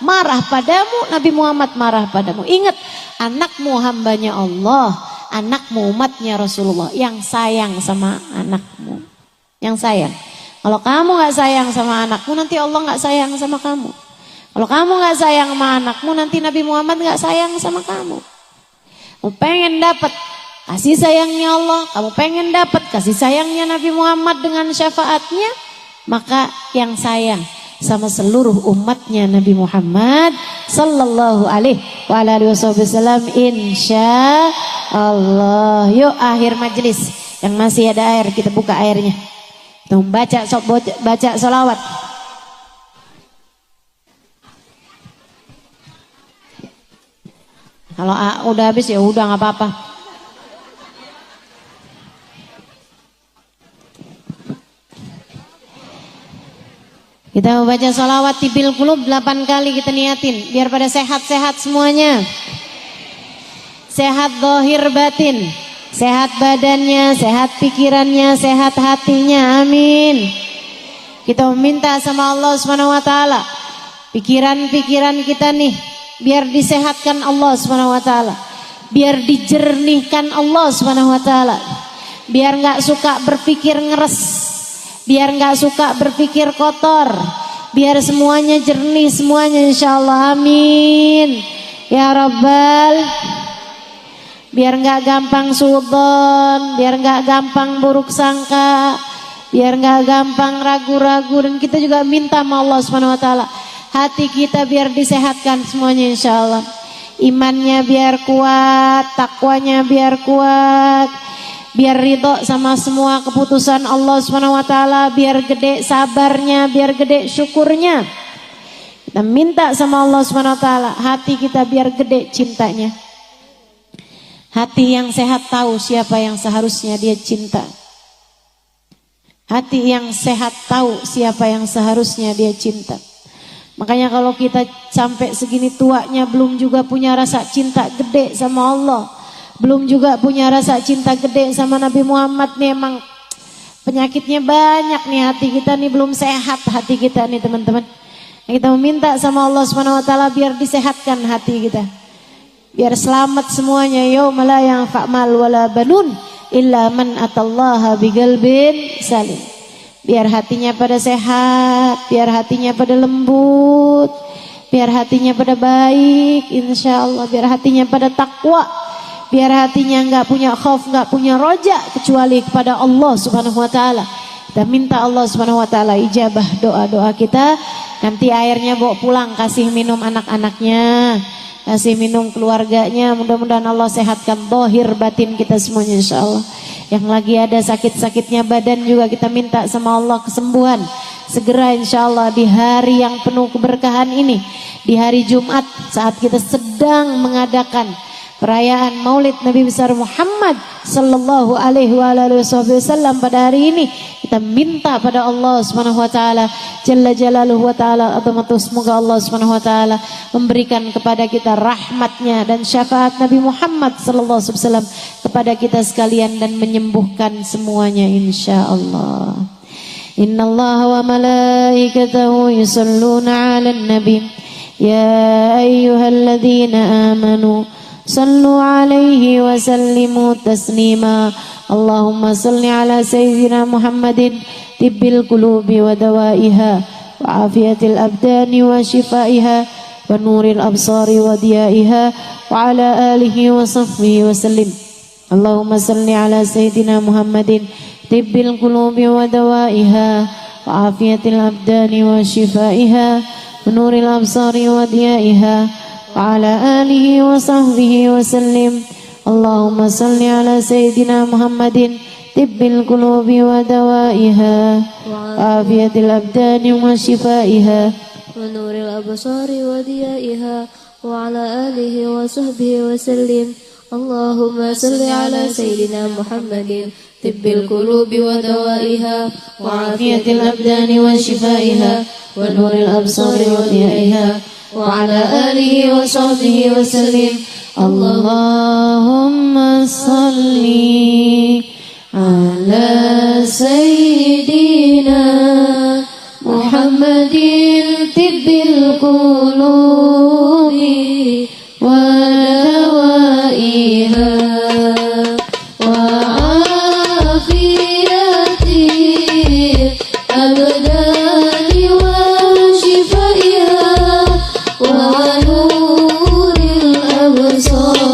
marah padamu, Nabi Muhammad marah padamu. Ingat, anakmu hambanya Allah, anakmu umatnya Rasulullah, yang sayang sama anakmu, yang sayang. Kalau kamu gak sayang sama anakmu, nanti Allah gak sayang sama kamu. Kalau kamu gak sayang sama anakmu, nanti Nabi Muhammad gak sayang sama kamu. Kamu pengen dapat kasih sayangnya Allah, kamu pengen dapat kasih sayangnya Nabi Muhammad dengan syafaatnya, maka yang sayang sama seluruh umatnya Nabi Muhammad sallallahu alaihi wasallam, insya Allah. Yuk akhir majelis, yang masih ada air kita buka airnya. Kita baca sholawat. Kalau udah habis ya udah nggak apa-apa. Kita baca sholawat tibil qulub 8 kali kita niatin biar pada sehat-sehat semuanya. Sehat zahir batin, sehat badannya, sehat pikirannya, sehat hatinya. Amin. Kita meminta sama Allah SWT, pikiran-pikiran kita nih biar disehatkan Allah SWT, biar dijernihkan Allah SWT, biar nggak suka berpikir ngeres, biar nggak suka berpikir kotor, biar semuanya jernih semuanya insyaallah. Amin ya Rabbal. Biar nggak gampang suudzon, biar nggak gampang buruk sangka, biar nggak gampang ragu-ragu. Dan kita juga minta sama Allah SWT, hati kita biar disehatkan semuanya insyaallah. Imannya biar kuat, takwanya biar kuat, biar ridho sama semua keputusan Allah SWT, biar gede sabarnya, biar gede syukurnya. Kita minta sama Allah SWT, hati kita biar gede cintanya. Hati yang sehat tahu siapa yang seharusnya dia cinta. Hati yang sehat tahu siapa yang seharusnya dia cinta. Makanya kalau kita sampai segini tuanya belum juga punya rasa cinta gede sama Allah, belum juga punya rasa cinta gede sama Nabi Muhammad nih, emang penyakitnya banyak nih. Hati kita nih belum sehat, hati kita nih teman-teman. Kita meminta sama Allah SWT biar disehatkan hati kita, biar selamat semuanya. Yauma la yanfa' mal wala banun illa man atallaha biqalbin salim. Biar hatinya pada sehat, biar hatinya pada lembut, biar hatinya pada baik insyaallah, biar hatinya pada takwa, biar hatinya enggak punya khauf, enggak punya roja kecuali kepada Allah Subhanahu wa taala. Kita minta Allah Subhanahu wa taala ijabah doa-doa kita. Nanti airnya bawa pulang, kasih minum anak-anaknya, kasih minum keluarganya. Mudah-mudahan Allah sehatkan zahir batin kita semuanya insyaallah. Yang lagi ada sakit-sakitnya badan juga kita minta sama Allah kesembuhan segera insyaallah di hari yang penuh keberkahan ini, di hari Jumat saat kita sedang mengadakan perayaan Maulid Nabi besar Muhammad sallallahu alaihi wasallam. Pada hari ini kita minta pada Allah Subhanahu wa taala jalla jalaluhu wa taala azamatu, semoga Allah Subhanahu wa taala memberikan kepada kita rahmatnya dan syafaat Nabi Muhammad sallallahu alaihi wasallam kepada kita sekalian dan menyembuhkan semuanya insyaallah. Innallaha wa malaikatahu yusholluna 'alan nabi ya ayyuhalladzina amanu sallu alaihi wa sallimu taslima. Allahumma salli ala sayyidina Muhammadin tibbil qulubi wa dawaiha wa afiyatil abdani wa shifaiha wa nuril absari wa diyaiha wa ala alihi wa sahbihi wa sallim. Allahumma salli ala sayyidina Muhammadin tibbil qulubi wa dawaiha wa afiyatil abdani wa shifaiha wa nuril absari wa diyaiha وعلى آله وصحبه وسلم. اللهم صل على سيدنا محمد طب القلوب ودوائها وعافية الأبدان وشفائها ونور الأبصار وضيائها وعلى آله وصحبه وسلم. اللهم صل على سيدنا محمد طب القلوب ودوائها وعافية الأبدان وشفائها ونور الأبصار وضيائها وعلى آله وصحبه وسلم. اللهم صل على سيدنا محمد طب القلوب ودوائها وعافية الأبدان وشفائها ونور الأبصار وضيائها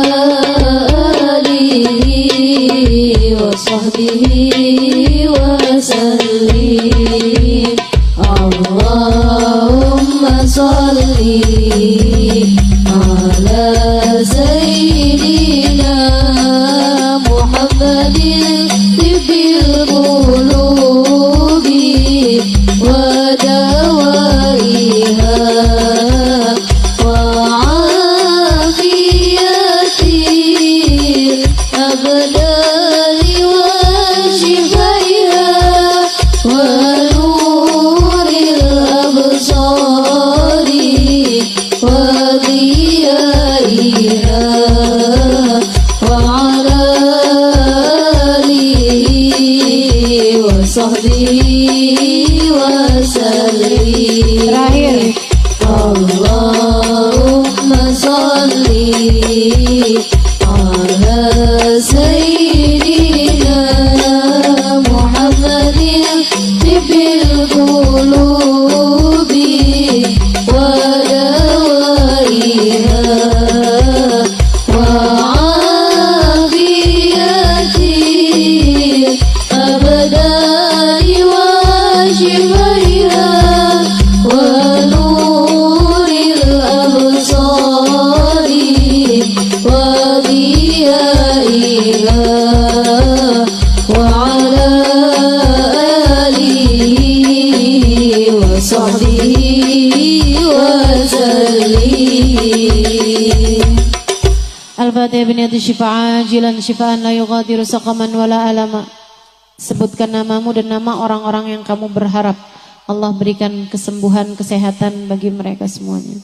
وعلى آله وصحبه وسلم. اللهم صل على سيدنا محمد طب القلوب ودوائها وعافية الأبدان وشفائها ونور الأبصار وضيائها وعلى آله وصحبه وسلم. Terakhir, Allahumma salli ala sayyidina Muhammadin tibbil qulubi wa dawaiha wa afiyati abdani wa shifaiha wa nuril absari wa diyaiha wa ala alihi wa sahbihi wa sallim. Al-Fatihah biniyati syifa'an jilan syifa'an la yughadiru saqaman wala alama. Sebutkan namamu dan nama orang-orang yang kamu berharap Allah berikan kesembuhan, kesehatan bagi mereka semuanya.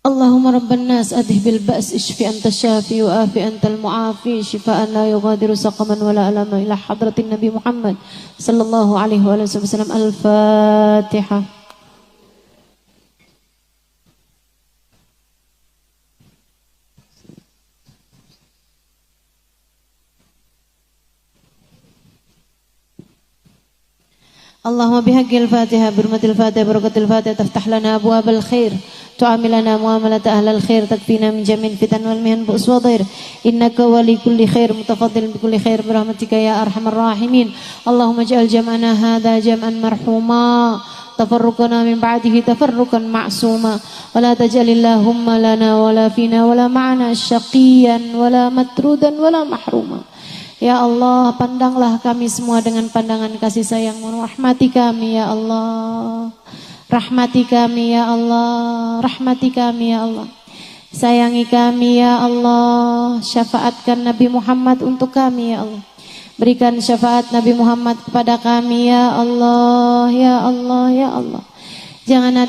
Allahumma rabban nas adhib bil ba's ishfi anta syafi wa afi antal mu'afi syifaan la yughadiru saqaman wala alama ila hadratin Nabi Muhammad sallallahu alaihi wasallam. Al-Fatihah. اللهم بحق الفاتحة برمة الفاتحة بركة الفاتحة تفتح لنا أبواب الخير تعاملنا معاملة أهل الخير تكفينا من جميع الفتن والمهن بؤس وضير إنك ولي كل خير متفضل بكل خير برحمتك يا أرحم الراحمين اللهم اجعل جمعنا هذا جمعا مرحوما تفرقنا من بعده تفرقا معصوما ولا تجعل اللهم لنا ولا فينا ولا معنا شقيا ولا مترودا ولا محروما. Ya Allah, pandanglah kami semua dengan pandangan kasih sayang-Mu. Rahmati kami ya Allah. Rahmati kami ya Allah. Rahmati kami ya Allah. Sayangi kami ya Allah. Syafaatkan Nabi Muhammad untuk kami ya Allah. Berikan syafaat Nabi Muhammad kepada kami ya Allah. Ya Allah, ya Allah. Jangan ada